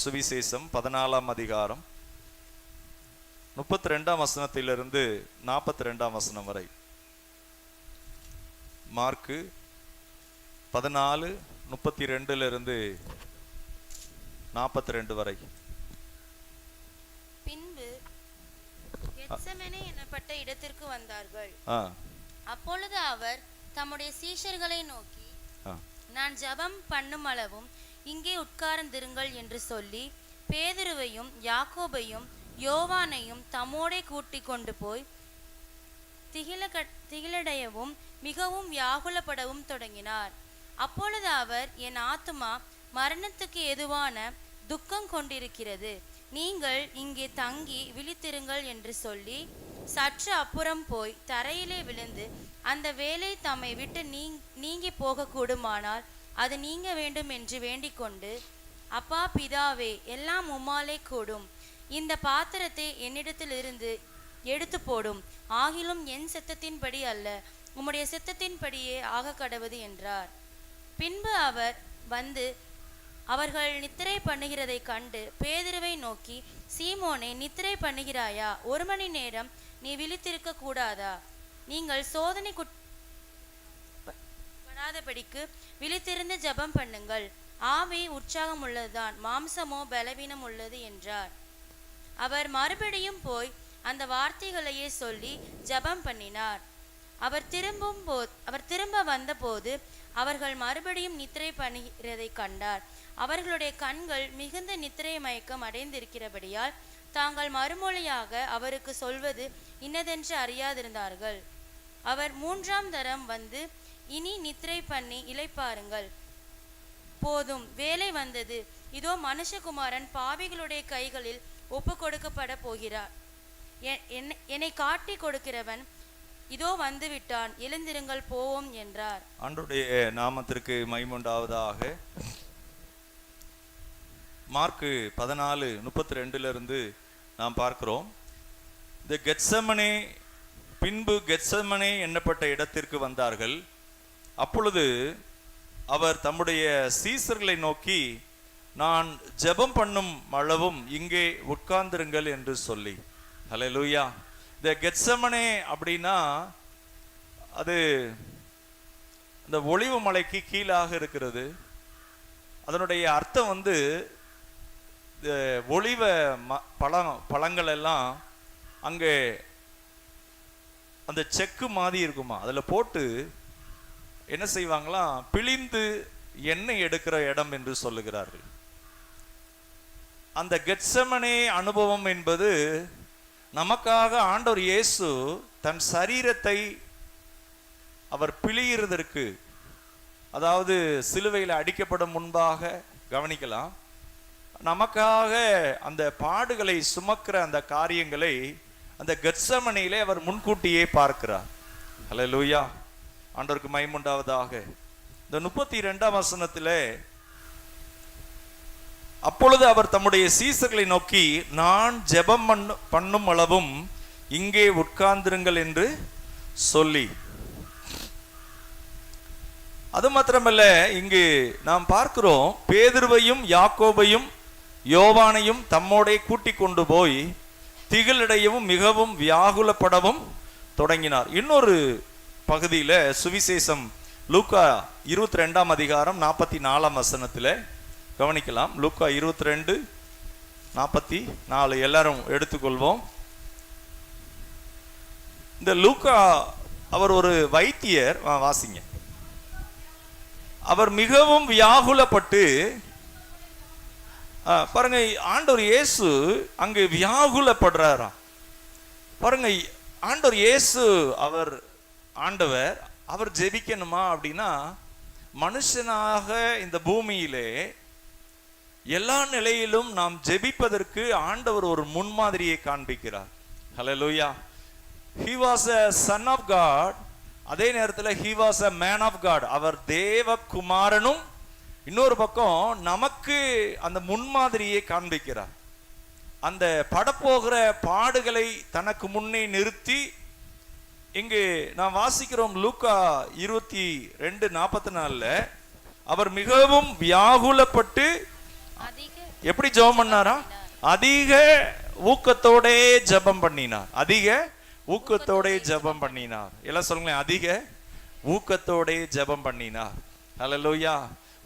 சுவிசேஷம் 14ஆம் அதிகாரம் 32ஆம் வசனத்திலிருந்து 42ஆம் வசனம் வரை. மார்க்கு 14:32 42 வரை. பின்பு கெத்செமனே என்னப்பட்ட இடத்திற்கு வந்தார்கள். அப்பொழுது அவர் தம்முடைய சீஷர்களை நோக்கி, நான் ஜெபம் பண்ணும் அளவும் இங்கே உட்கார்ந்திருங்கள் என்று சொல்லி பேதுருவையும் யாக்கோபையும் யோவானையும் தம்மோடே கூட்டிக் கொண்டு போய் திகிலடையவும் மிகவும் வியாகுலப்படவும் தொடங்கினார். அப்பொழுது அவர், என் ஆத்துமா மரணத்துக்கு ஏதுவான துக்கம் கொண்டிருக்கிறது, நீங்கள் இங்கே தங்கி விழித்திருங்கள் என்று சொல்லி சற்று அப்புறம் போய் தரையிலே விழுந்து, அந்த வேலை தம்மை விட்டு நீங்கி போக கூடுமானால் அது நீங்க வேண்டும் என்று வேண்டிக் கொண்டு, அப்பா பிதாவே, எல்லாம் உம்மாலே கூடும், இந்த பாத்திரத்தை என்னிடத்தில் இருந்து எடுத்து போடும், ஆகிலும் என் சித்தத்தின்படி அல்ல, உம்முடைய சித்தத்தின்படியே ஆக கடவது என்றார். பின்பு அவர் வந்து அவர்கள் நித்திரை பண்ணுகிறதை கண்டு பேதுருவை நோக்கி, சீமோனே, நித்திரை பண்ணுகிறாயா? 1 மணி நேரம் நீ விழித்திருக்க கூடாதா? நீங்கள் சோதனைக்குட்படாதபடிக்கு விழித்திருந்து ஜெபம் பண்ணுங்கள். ஆவி உற்சாகம் உள்ளதுதான், மாம்சமோ பலவீனம் உள்ளது என்றார். அவர் மறுபடியும் போய் அந்த வார்த்தைகளையே சொல்லி ஜெபம் பண்ணினார். அவர் திரும்ப வந்தபோது அவர்கள் மறுபடியும் நித்திரை பண்ணுகிறதை கண்டார். அவர்களுடைய கண்கள் மிகுந்த நித்திரை மயக்கம் அடைந்திருக்கிறபடியால் தாங்கள் மறுமொழியாக அவருக்கு சொல்வது இன்னதென்று அறியாதிருந்தார்கள். அவர் 3ஆம் தரம் வந்து, இனி நித்திரை பண்ணி இளைப்பாருங்கள், போதும், வேலை வந்தது, இதோ மனுஷகுமாரன் பாவிகளுடைய கைகளில் ஒப்பு கொடுக்கப்பட போகிறார், என்னை காட்டி கொடுக்கிறவன் இதோ வந்து விட்டான், எழுந்திருங்கள், போவோம் என்றார். ஆண்டவருடைய நாமத்திற்கு மகிமை உண்டாவதாக. மார்க்கு 14:32 நாம் பார்க்கிறோம். இந்த கெத்செமனே, பின்பு கெத்செமனே என்னப்பட்ட இடத்திற்கு வந்தார்கள். அப்பொழுது அவர் தம்முடைய சீசர்களை நோக்கி, நான் ஜெபம் பண்ணும் அளவும் இங்கே உட்கார்ந்திருங்கள் என்று சொல்லி. ஹல்லேலூயா. இந்த கெத்செமனே அப்படின்னா அது இந்த ஒலிவ மலைக்கு கீழாக இருக்கிறது. அதனுடைய அர்த்தம் வந்து ஒலிவ பழங்கள் எல்லாம் அங்கே அந்த செக்கு மாதிரி இருக்குமா, அதில் போட்டு என்ன செய்வாங்களாம், பிழிந்து எண்ணெய் எடுக்கிற இடம் என்று சொல்லுகிறார்கள். அந்த கெத்செமனே அனுபவம் என்பது நமக்காக ஆண்டவர் இயேசு தன் சரீரத்தை அவர் பிழிகிறதற்கு, அதாவது சிலுவையில் அடிக்கப்படும் முன்பாக கவனிக்கலாம், நமக்காக அந்த பாடுகளை சுமக்கிற அந்த காரியங்களை அந்த கெத்செமனேயிலே அவர் முன்கூட்டியே பார்க்கிறார். ஹல்லேலூயா. ஆண்டவருக்கு மகிமை உண்டாவதாக. இந்த 32ஆம் வசனத்திலே, அப்பொழுது அவர் தம்முடைய சீசர்களை நோக்கி, நான் ஜெபம் பண்ணும் அளவும் இங்கே உட்கார்ந்திருங்கள் என்று சொல்லி. அது மாத்திரமல்ல, இங்கு நாம் பார்க்கிறோம், பேதுருவையும் யாக்கோபையும் யோவானையும் தம்மோடே கூட்டிக் கொண்டு போய் திகிலடையவும் மிகவும் வியாகுலப்படவும் தொடங்கினார். இன்னொரு பகுதியில் சுவிசேஷம் லூக்கா 22ஆம் அதிகாரம் 44ஆம் வசனத்தில் கவனிக்கலாம். லூக்கா 22:44 எல்லாரும் எடுத்துக்கொள்வோம். இந்த லூக்கா அவர் ஒரு வைத்தியர், வாசிங்க. அவர் மிகவும் வியாகுலப்பட்டு, பாருங்க, ஆண்டவர் இயேசு அங்கு வியாகுலப்படுறாராம். பாருங்க, ஆண்டவர் இயேசு அவர் ஜெபிக்கணுமா அப்படின்னா, மனுஷனாக இந்த பூமியிலே எல்லா நிலையிலும் நாம் ஜெபிப்பதற்கு ஆண்டவர் ஒரு முன்மாதிரியை காண்பிக்கிறார். ஹல்லேலூயா. He was a son of God, அதே நேரத்தில் he was a man of God. அவர் தேவ குமாரனும் இன்னொரு பக்கம் நமக்கு அந்த முன்மாதிரியை காண்பிக்கிறார். அந்த படப்போகிற பாடுகளை தனக்கு முன்னே நிறுத்தி, இங்கு நாம் வாசிக்கிறோம் லூக்கா 22:44 அவர் மிகவும் வியாகுலப்பட்டு எப்படி ஜெபம் பண்ணாரா? அதிக ஊக்கத்தோட ஜெபம் பண்ணினார். அதிக ஊக்கத்தோட ஜெபம் பண்ணினார். எல்லாம் சொல்லுங்களேன், அதிக ஊக்கத்தோட ஜெபம் பண்ணினார். ஹல்லேலூயா.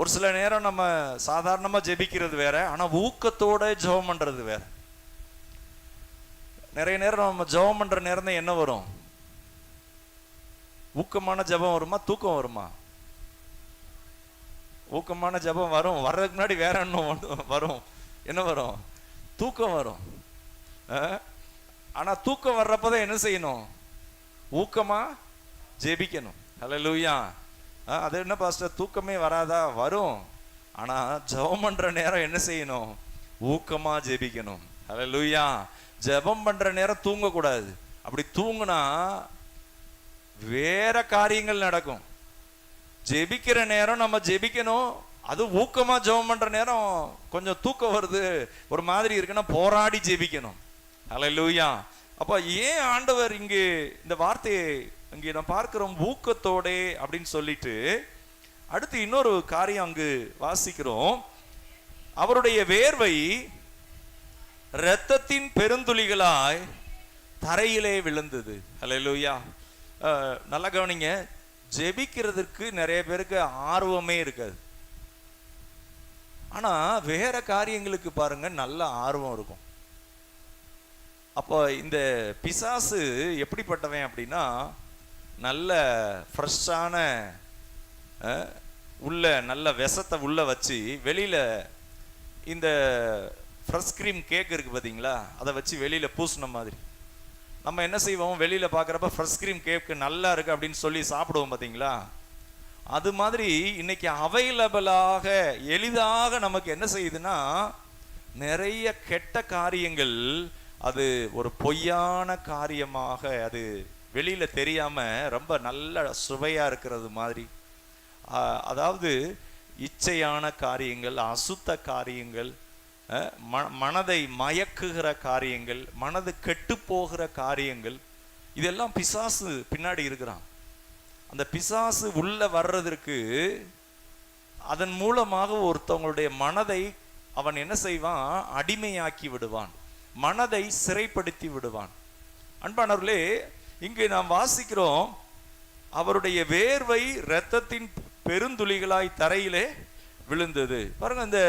ஒரு சில நேரம் நம்ம சாதாரணமா ஜெபிக்கிறது வேற, ஆனா ஊக்கத்தோட ஜெபம் பண்றது வேற. நிறைய நேரம் நம்ம ஜெபம் பண்ற நேரம் தான் என்ன வரும்? ஊக்கமான ஜெபம் வருமா, தூக்கம் வருமா? ஊக்கமான ஜெபம் வரும். வர்றதுக்கு முன்னாடி வேற என்ன வரும்? என்ன வரும்? தூக்கம் வரும். ஆனா தூக்கம் வர்றப்பதான் என்ன செய்யணும்? ஊக்கமா ஜெபிக்கணும். ஹல்லேலூயா. அது என்ன பாஸ்டர், தூக்கமே வராதா? வரும். ஆனா ஜெபம் பண்ற நேரம் என்ன செய்யணும்? ஊக்கமா ஜெபிக்கணும். ஹல்லேலூயா. ஜெபம் பண்ற நேரம் தூங்க கூடாது. அப்படி தூங்குனா வேற காரியங்கள் நடக்கும். ஜெபிக்கிற நேரம் நம்ம ஜெபிக்கணும். அது ஊக்கமா ஜெபம் பண்ற நேரம் கொஞ்சம் தூக்கம் வருது, ஒரு மாதிரி இருக்குன்னா போராடி ஜெபிக்கணும். ஹல்லேலூயா. அப்ப ஏன் ஆண்டவர் இங்கு இந்த வார்த்தையை இங்கே நான் பார்க்கிறோம், ஊக்கத்தோட அப்படின்னு சொல்லிட்டு, அடுத்து இன்னொரு காரியம் அங்கு வாசிக்கிறோம். அவருடைய வேர்வை இரத்தத்தின் பெருந்துளிகளாய் தரையிலே விழுந்தது. ஹல்லேலூயா. நல்லா கவனிங்க, ஜெபிக்கிறதுக்கு நிறைய பேருக்கு ஆர்வமே இருக்காது. ஆனா வேற காரியங்களுக்கு பாருங்க நல்ல ஆர்வம் இருக்கும். அப்போ இந்த பிசாசு எப்படிப்பட்டவன் அப்படின்னா, நல்ல ஃப்ரெஷ்ஷான உள்ள நல்ல விஷத்தை உள்ள வச்சு வெளியில இந்த ஃப்ரெஷ் கிரீம் கேக் இருக்கு பார்த்தீங்களா, அதை வச்சு வெளியில பூசின மாதிரி நம்ம என்ன செய்வோம்? வெளியில பார்க்குறப்ப ஃப்ரெஷ் கிரீம் கேக்கு நல்லா இருக்கு அப்படின்னு சொல்லி சாப்பிடுவோம் பார்த்தீங்களா? அது மாதிரி இன்னைக்கு அவைலபிளாக எளிதாக நமக்கு என்ன செய்யுதுன்னா, நிறைய கெட்ட காரியங்கள், அது ஒரு பொய்யான காரியமாக அது வெளியில தெரியாம ரொம்ப நல்ல சுவையா இருக்கிறது மாதிரி, அதாவது இச்சையான காரியங்கள், அசுத்த காரியங்கள், மனதை மயக்குகிற காரியங்கள், மனது கெட்டு போகிற காரியங்கள், இதெல்லாம் பிசாசு பின்னாடி இருக்கிறான். அந்த பிசாசு உள்ள வர்றதற்கு அதன் மூலமாக ஒருத்தவங்களுடைய மனதை அவன் என்ன செய்வான்? அடிமையாக்கி விடுவான், மனதை சிறைப்படுத்தி விடுவான். அன்பானவர்களே, இங்கே நாம் வாசிக்கிறோம், அவருடைய வேர்வை இரத்தத்தின் பெருந்துளிகளாய் தரையிலே விழுந்தது. பாருங்க, இந்த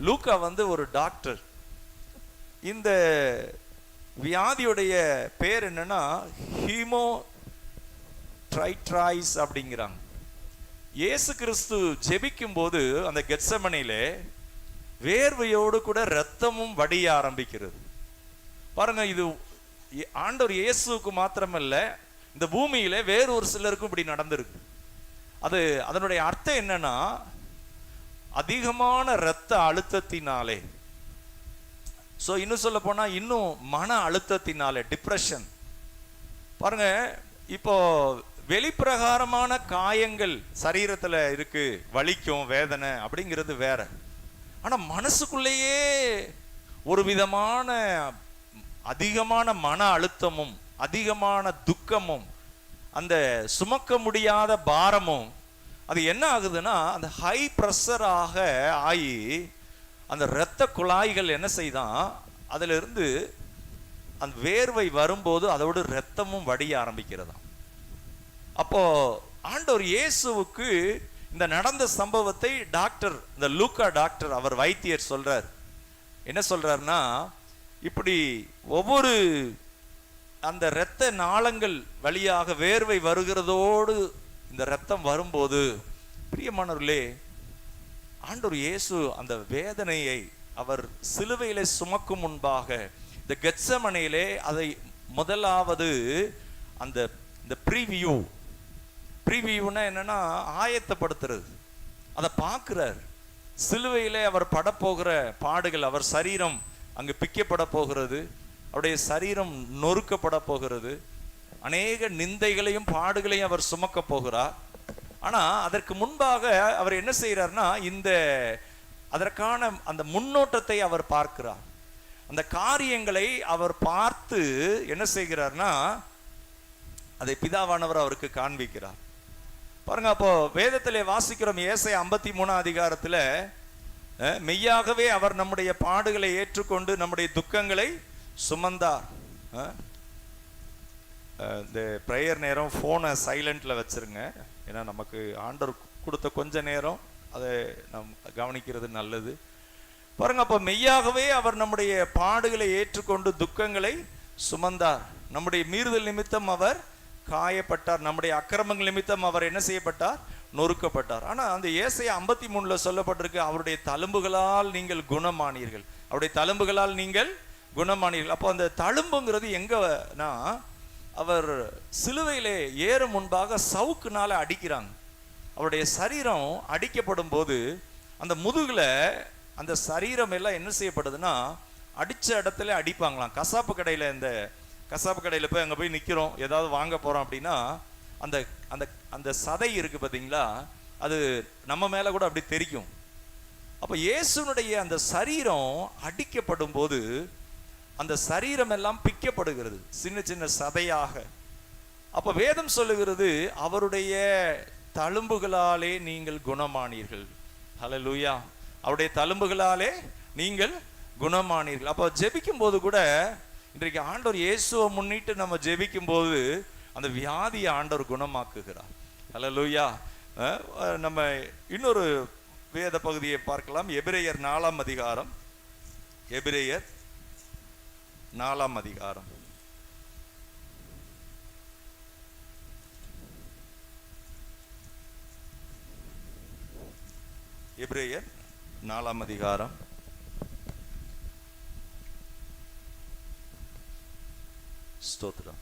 லூக்கா ஒரு டாக்டர். இந்த வியாதியுடைய பேர் என்னன்னா ஹீமோட்ரைட்ரைஸ் அப்படிங்கிறாங்க. இயேசு கிறிஸ்து ஜெபிக்கும் போது அந்த கெத்செமனிலே வேர்வையோடு கூட இரத்தமும் வடிய ஆரம்பிக்கிறது. பாருங்க, இது ஆண்டவர் இயேசுவுக்கு மாத்திரமல்ல, இந்த பூமியில வேறு ஒரு சிலருக்கும் இப்படி நடந்திருக்கு. அது அதனுடைய அர்த்தம் என்னன்னா, அதிகமான இரத்த அழுத்தத்தினாலே, சோ இன்னும் சொல்ல போனா இன்னும் மன அழுத்தத்தினாலே, டிப்ரெஷன். பாருங்க, இப்போ வெளிப்பிரகாரமான காயங்கள் சரீரத்துல இருக்கு, வலிக்கும், வேதனை அப்படிங்கிறது வேற. ஆனா மனசுக்குள்ளேயே ஒரு விதமான அதிகமான மன அழுத்தமும் அதிகமான துக்கமும் அந்த சுமக்க முடியாத பாரமும், அது என்ன ஆகுதுன்னா, அந்த ஹை ப்ரெஷராக ஆகி அந்த இரத்த குழாய்கள் என்ன செய்தான், அதுல இருந்து அந்த வேர்வை வரும்போது அதோடு இரத்தமும் வடிய ஆரம்பிக்கிறதாம். அப்போ ஆண்டவர் இயேசுவுக்கு இந்த நடந்த சம்பவத்தை டாக்டர், இந்த லூக்கா டாக்டர், அவர் வைத்தியர் சொல்றார். என்ன சொல்றாருன்னா, இப்படி ஒவ்வொரு அந்த இரத்த நாளங்கள் வழியாக வேர்வை வருகிறதோடு இந்த இரத்தம் வரும்போது, பிரியமானவர்களே, ஆண்டவர் இயேசு அந்த வேதனையை அவர் சிலுவையிலே சுமக்கும் முன்பாக இந்த கெத்செமனேயிலே அதை முதலாவது அந்த ப்ரீவியூனா என்னன்னா, ஆயத்தப்படுத்துறது, அதை பார்க்கிறார். சிலுவையிலே அவர் படப்போகிற பாடுகள், அவர் சரீரம் அங்கு பிக்கப்பட போகிறது, அவருடைய சரீரம் நொறுக்கப்பட போகிறது, அநேக நிந்தைகளையும் பாடுகளையும் அவர் சுமக்க போகிறார். ஆனா அதற்கு முன்பாக அவர் என்ன செய்யறார்னா, அதற்கான அந்த முன்னோட்டத்தை அவர் பார்க்கிறார். அந்த காரியங்களை அவர் பார்த்து என்ன செய்கிறார்னா, அதை பிதாவானவர் அவருக்கு காண்பிக்கிறார். பாருங்க, அப்போ வேதத்திலே வாசிக்கிறோம், ஏசாயா 53 அதிகாரத்துல மெய்யாகவே அவர் நம்முடைய பாடுகளை ஏற்றுக்கொண்டு நம்முடைய துக்கங்களை சுமந்தார். இந்த ப்ரேயர் நேரம் ஃபோனை சைலண்டில் வச்சுருங்க. ஏன்னா நமக்கு ஆண்டவர் கொடுத்த கொஞ்ச நேரம் அதை நம் கவனிக்கிறது நல்லது. பாருங்க, அப்போ மெய்யாகவே அவர் நம்முடைய பாடுகளை ஏற்றுக்கொண்டு துக்கங்களை சுமந்தார். நம்முடைய மீறுதல் நிமித்தம் அவர் காயப்பட்டார், நம்முடைய அக்கிரமங்கள் நிமித்தம் அவர் என்ன செய்யப்பட்டார்? நொறுக்கப்பட்டார். ஆனால் அந்த ஏசாயா 53 சொல்லப்பட்டிருக்கு, அவருடைய தழும்புகளால் நீங்கள் குணமானீர்கள், அவருடைய தழும்புகளால் நீங்கள் குணமானீர்கள். அப்போ அந்த தழும்புங்கிறது எங்கன்னா, அவர் சிலுவையிலே ஏறும் முன்பாக சவுக்குனால அடிக்கிறாங்க. அவருடைய சரீரம் அடிக்கப்படும் போது அந்த முதுகுல அந்த சரீரம் எல்லாம் என்ன செய்யப்படுதுன்னா, அடிச்ச இடத்துல அடிப்பாங்களாம். கசாப்பு கடையில், இந்த கசாப்பு கடையில் போய் அங்கே போய் நிற்கிறோம், ஏதாவது வாங்க போகிறோம் அப்படின்னா, அந்த அந்த அந்த சதை இருக்குது பார்த்தீங்களா, அது நம்ம மேலே கூட அப்படி தெரிக்கும். அப்போ இயேசுனுடைய அந்த சரீரம் அடிக்கப்படும் போது அந்த சரீரம் எல்லாம் பிக்கப்படுகிறது, சின்ன சின்ன சதையாக. அப்போ வேதம் சொல்லுகிறது, அவருடைய தழும்புகளாலே நீங்கள் குணமானீர்கள். ஹல்லேலூயா. அவருடைய தழும்புகளாலே நீங்கள் குணமானீர்கள். அப்போ ஜெபிக்கும் போது கூட இன்றைக்கு ஆண்டவர் இயேசுவை முன்னிட்டு நம்ம ஜெபிக்கும் போது அந்த வியாதியை ஆண்டவர் குணமாக்குகிறார். ஹல்லேலூயா. நம்ம இன்னொரு வேத பகுதியை பார்க்கலாம். எபிரேயர் 4ஆம் அதிகாரம். எபிரேயர் 4ஆம் அதிகாரம். எபிரேயர் 4ஆம் அதிகாரம். ஸ்தோத்திரம்.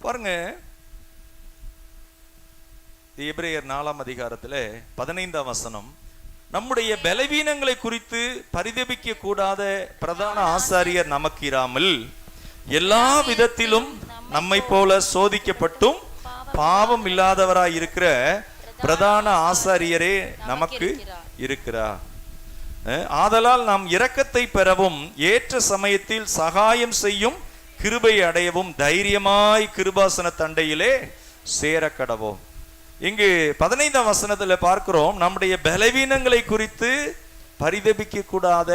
பாருங்க, எபிரேயர் 4ஆம் அதிகாரத்தில் 15ஆம் வசனம், நம்முடைய பலவீனங்களை குறித்து பரிதபிக்க கூடாத பிரதான ஆசாரியர் நமக்கு இராமல் எல்லா விதத்திலும் நம்மை போல சோதிக்கப்பட்டும் பாவம் இல்லாதவராய் இருக்கிற பிரதான ஆசாரியரே நமக்கு இருக்கிறார். ஆதலால் நாம் இரக்கத்தை பெறவும் ஏற்ற சமயத்தில் சகாயம் செய்யும் கிருபை அடையவும் தைரியமாய் கிருபாசன தண்டையிலே சேர கடவோம். இங்கு 15ஆம் வசனத்துல பார்க்கிறோம், நம்முடைய பலவீனங்களை குறித்து பரிதபிக்க கூடாத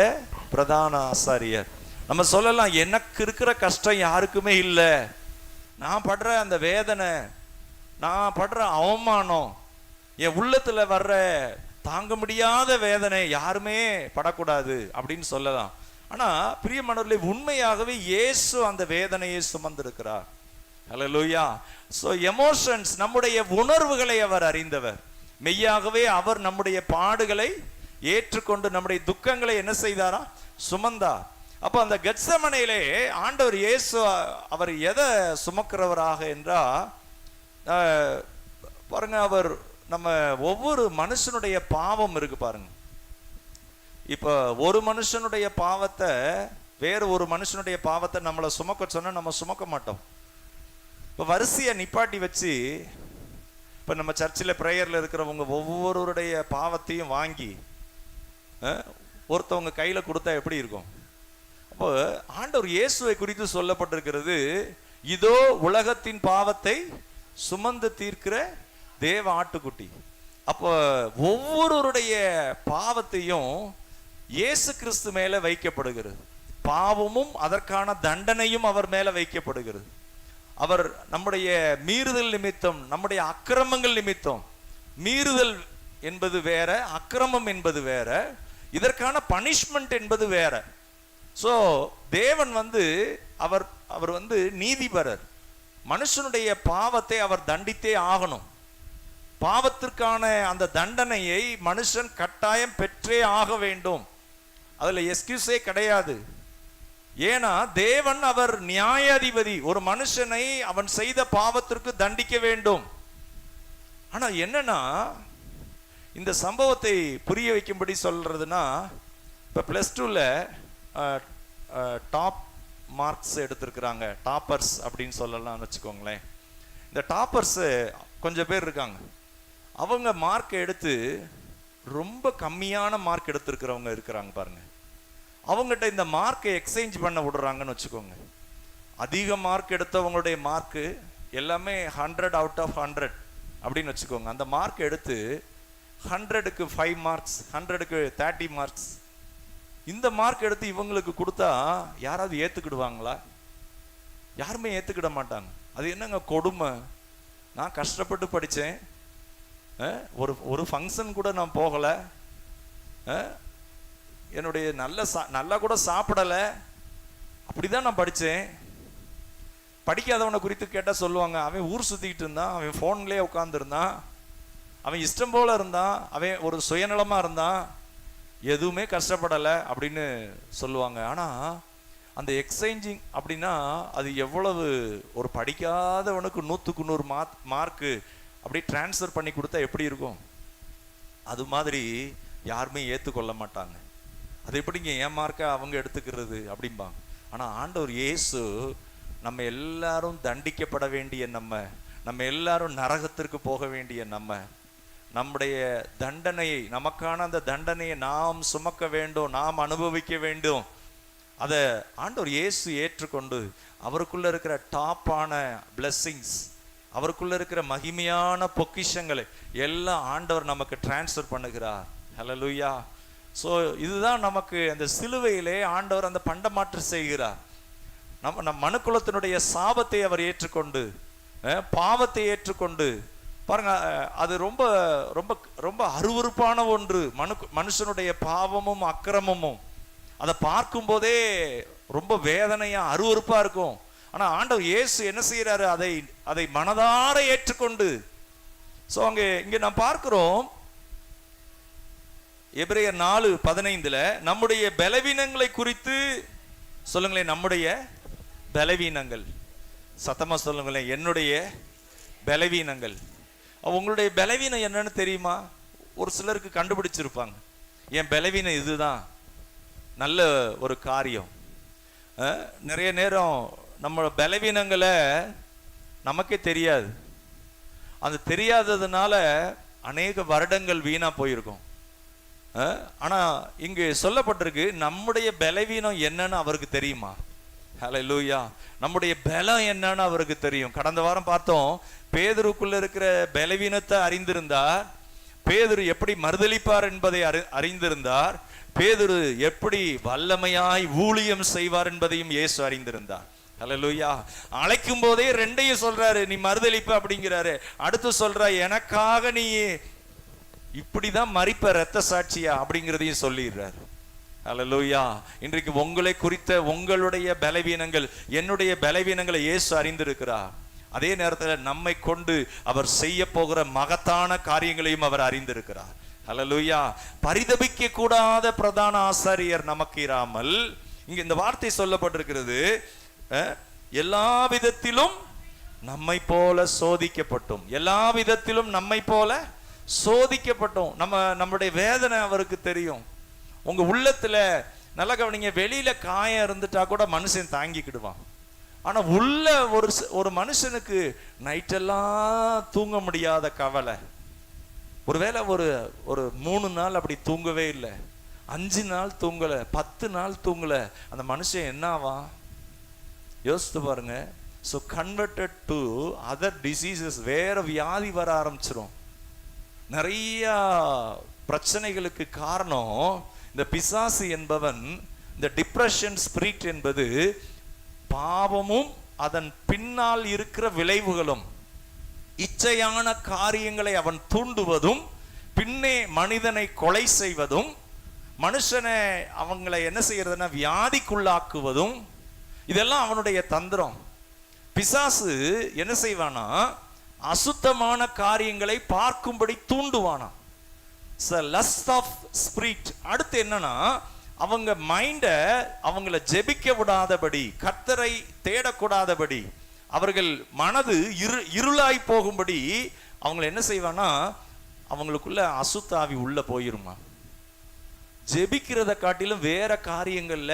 பிரதான ஆசாரியர். நம்ம சொல்லலாம், எனக்கு இருக்கிற கஷ்டம் யாருக்குமே இல்லை, நான் படுற அந்த வேதனை, நான் படுற அவமானம், என் உள்ளத்துல வர்ற தாங்க முடியாத வேதனை யாருமே படக்கூடாது அப்படின்னு சொல்லலாம். ஆனா பிரியமானவர்களே, உண்மையாகவே இயேசு அந்த வேதனையை சுமந்திருக்கிறார். ஹல்லேலூயா. சோ எமோஷன்ஸ், நம்முடைய உணர்வுகளை அவர் அறிந்தவர். மெய்யாகவே அவர் நம்முடைய பாடுகளை ஏற்றுக்கொண்டு நம்முடைய துக்கங்களை என்ன செய்தாரா? சுமந்தார். அப்போ அந்த கெத்செமனேயிலே ஆண்டவர் இயேசு அவர் எதை சுமக்கிறவராக என்றா, பாருங்க, அவர் நம்ம ஒவ்வொரு மனுஷனுடைய பாவம் இருக்கு பாருங்க. இப்போ ஒரு மனுஷனுடைய பாவத்தை, வேறு ஒரு மனுஷனுடைய பாவத்தை நம்மளை சுமக்க சொன்னா நம்ம சுமக்க மாட்டோம். இப்போ வரிசையை நிப்பாட்டி வச்சு, இப்போ நம்ம சர்ச்சில் ப்ரேயரில் இருக்கிறவங்க ஒவ்வொருவருடைய பாவத்தையும் வாங்கி ஒருத்தவங்க கையில் கொடுத்தா எப்படி இருக்கும்? அப்போ ஆண்டவர் இயேசுவை குறித்து சொல்லப்பட்டிருக்கிறது, இதோ உலகத்தின் பாவத்தை சுமந்து தீர்க்கிற தேவ ஆட்டுக்குட்டி. அப்போ ஒவ்வொருவருடைய பாவத்தையும் இயேசு கிறிஸ்து மேல வைக்கப்படுகிறது. பாவமும் அதற்கான தண்டனையும் அவர் மேல வைக்கப்படுகிறது. அவர் நம்முடைய மீறுதல் நிமித்தம், நம்முடைய அக்கிரமங்கள் நிமித்தம், மீறுதல் என்பது வேற, அக்கிரமம் என்பது வேற, இதற்கான பனிஷ்மெண்ட் என்பது வேற. ஸோ தேவன் அவர் நீதிபரர். மனுஷனுடைய பாவத்தை அவர் தண்டித்தே ஆகணும். பாவத்திற்கான அந்த தண்டனையை மனுஷன் கட்டாயம் பெற்றே ஆக வேண்டும். அதுல எஸ்கியூஸே கிடையாது. ஏன்னா தேவன் அவர் நியாயாதிபதி. ஒரு மனுஷனை அவன் செய்த பாவத்திற்கு தண்டிக்க வேண்டும். ஆனா என்னன்னா, இந்த சம்பவத்தை புரிய வைக்கும்படி சொல்றதுன்னா, இப்ப +2ல டாப் மார்க்ஸ் எடுத்திருக்கிறாங்க, டாப்பர்ஸ் அப்படின்னு சொல்லலாம்னு வச்சுக்கோங்களேன். இந்த டாப்பர்ஸ் கொஞ்சம் பேர் இருக்காங்க. அவங்க மார்க் எடுத்து ரொம்ப கம்மியான மார்க் எடுத்திருக்கிறவங்க இருக்கிறாங்க பாருங்க. அவங்ககிட்ட இந்த மார்க்கை எக்ஸ்சேஞ்ச் பண்ண விடுறாங்கன்னு வச்சுக்கோங்க. அதிக மார்க் எடுத்தவங்களுடைய மார்க்கு எல்லாமே 100 out of 100 அப்படின்னு வச்சுக்கோங்க. அந்த மார்க் எடுத்து 100க்கு 5 மார்க்ஸ், 100க்கு 30 மார்க்ஸ். இந்த மார்க் எடுத்து இவங்களுக்கு கொடுத்தா யாராவது ஏத்துக்கிடுவாங்களா? யாருமே ஏத்துக்கிட மாட்டாங்க. அது என்னங்க கொடுமை. நான் கஷ்டப்பட்டு படித்தேன், ஒரு ஃபங்க்ஷன் கூட நான் போகலை, என்னுடைய நல்லா கூட சாப்பிடலை, அப்படிதான் நான் படித்தேன். படிக்காதவனை குறித்து கேட்டால் சொல்லுவாங்க, அவன் ஊர் சுற்றிக்கிட்டு இருந்தான், அவன் ஃபோன்லேயே உட்காந்துருந்தான், அவன் இஷ்டம் போல இருந்தான், அவன் ஒரு சுயநலமாக இருந்தான், எதுவுமே கஷ்டப்படலை அப்படின்னு சொல்லுவாங்க. ஆனால் அந்த எக்ஸ்சேஞ்சிங் அப்படின்னா அது எவ்வளவு, ஒரு படிக்காதவனுக்கு 100க்கு 100 மார்க்கு அப்படி டிரான்ஸ்ஃபர் பண்ணி கொடுத்தா எப்படி இருக்கும்? அது மாதிரி யாருமே ஏற்றுக்கொள்ள மாட்டாங்க. அது எப்படிங்க என் மார்க்கை அவங்க எடுத்துக்கிறது அப்படிம்பாங்க. ஆனால் ஆண்டவர் இயேசு நம்ம எல்லாரும் தண்டிக்கப்பட வேண்டிய நம்ம எல்லாரும் நரகத்திற்கு போக வேண்டிய நம்முடைய தண்டனையை, நமக்கான அந்த தண்டனையை நாம் சுமக்க வேண்டும், நாம் அனுபவிக்க வேண்டும். அதை ஆண்டவர் இயேசு ஏற்றுக்கொண்டு அவருக்குள்ள இருக்கிற டாப்பான பிளெஸ்ஸிங்ஸ், அவருக்குள்ள இருக்கிற மகிமையான பொக்கிஷங்களை எல்லாம் ஆண்டவர் நமக்கு டிரான்ஸ்ஃபர் பண்ணுகிறார். ஹல்லேலூயா. ஸோ இதுதான் நமக்கு அந்த சிலுவையிலே ஆண்டவர் அந்த பண்டமாற்று செய்கிறார். நம் மனுக்குலத்தினுடைய சாபத்தை அவர் ஏற்றுக்கொண்டு, பாவத்தை ஏற்றுக்கொண்டு, பாருங்க, அது ரொம்ப ரொம்ப ரொம்ப அருவருப்பான ஒன்று. மனுஷனுடைய பாவமும் அக்கிரமமும் அதை பார்க்கும் போதே ரொம்ப வேதனையா அருவருப்பா இருக்கும். ஆனா ஆண்டவர் இயேசு என்ன செய்யறாரு? அதை மனதார ஏற்றுக்கொண்டு. சோ இங்க நாம் பார்க்கிறோம், எபிரேயர் 4:15 நம்முடைய பலவீனங்களை குறித்து சொல்லுங்களேன். நம்முடைய பலவீனங்கள், சத்தமா சொல்லுங்களேன், என்னுடைய பலவீனங்கள். உங்களுடைய பலவீனம் என்னன்னு தெரியுமா? ஒரு சிலருக்கு கண்டுபிடிச்சிருப்பாங்க, என் பலவீனம் இதுதான். நல்ல ஒரு காரியம். நிறைய நேரம் நம்ம பலவீனங்களை நமக்கே தெரியாது. அது தெரியாததுனால அநேக வருடங்கள் வீணா போயிருக்கும். ஆனா இங்கு சொல்லப்பட்டிருக்கு, நம்முடைய பலவீனம் என்னன்னு அவருக்கு தெரியுமா? ஹல்லேலூயா. நம்முடைய பலம் என்னன்னு அவருக்கு தெரியும். கடந்த வாரம் பார்த்தோம், பேதுருக்குள்ள இருக்கிற பலவீனத்தை அறிந்திருந்தார். பேதுரு எப்படி மறுதலிப்பார் என்பதை அறிந்திருந்தார். பேதுரு எப்படி வல்லமையாய் ஊழியம் செய்வார் என்பதையும் இயேசு அறிந்திருந்தார். ஹல்லேலூயா. அழைக்கும் போதே ரெண்டையும் சொல்றாரு, நீ மறுதலிப்ப அப்படிங்கிறாரு. அடுத்து சொல்ற, எனக்காக நீ இப்படிதான் மரிப்ப, இரத்த சாட்சியா அப்படிங்கிறதையும் சொல்லிடுறாரு. ஹல்லேலூயா. இன்றைக்கு உங்களை குறித்த உங்களுடைய பலவீனங்கள், என்னுடைய பலவீனங்களை இயேசு அறிந்திருக்கிறார். அதே நேரத்தில் நம்மை கொண்டு அவர் செய்ய போகிற மகத்தான காரியங்களையும் அவர் அறிந்திருக்கிறார். ஹல்லேலூயா. பரிதபிக்க கூடாத பிரதான ஆசாரியர் நமக்கு இராமல், இங்க இந்த வார்த்தை சொல்லப்பட்டிருக்கிறது, எல்லா விதத்திலும் நம்மை போல சோதிக்கப்பட்டோம். எல்லா விதத்திலும் நம்மை போல சோதிக்கப்பட்டோம். நம்முடைய வேதனை அவருக்கு தெரியும். உங்க உள்ளத்துல நல்ல கவனிங்க, வெளியில காயம் இருந்துட்டா கூட மனுஷன் தாங்கிக்கிடுவான். ஆனா உள்ள ஒரு மனுஷனுக்கு நைட்டெல்லாம் தூங்க முடியாத கவலை. ஒருவேளை ஒரு 3 நாள் அப்படி தூங்கவே இல்லை, 5 நாள் தூங்கல, 10 நாள் தூங்கல, அந்த மனுஷன் என்ன ஆவான்? யோசித்து பாருங்க. So converted to other diseases, வேற வியாதி வர ஆரம்பிச்சிடும். நிறைய பிரச்சனைகளுக்கு காரணம் இந்த பிசாசு என்பவன். இந்த டிப்ரெஷன் ஸ்பிரிட் என்பது பாவமும் அதன் பின்னால் இருக்கிற விளைவுகளும், இச்சையான காரியங்களை அவன் தூண்டுவதும், பின்னே மனிதனை கொலை செய்வதும், மனுஷனை அவங்களை என்ன செய்யறதுன்னா வியாதிக்குள்ளாக்குவதும், இதெல்லாம் அவனுடைய தந்திரம். பிசாசு என்ன செய்வானா? அசுத்தமான காரியங்களை பார்க்கும்படி தூண்டுவானா. Lost of spirit. அடுத்து என்னன்னா, அவங்க மைண்ட அவங்களை ஜெபிக்க விடாதபடி, கர்த்தரை தேடக்கூடாதபடி, அவர்கள் மனது இருளாய் போகும்படி அவங்களை என்ன செய்வானா, அவங்களுக்குள்ள அசுத்தாவி உள்ள போயிருமா. ஜெபிக்கிறத காட்டிலும் வேற காரியங்கள்ல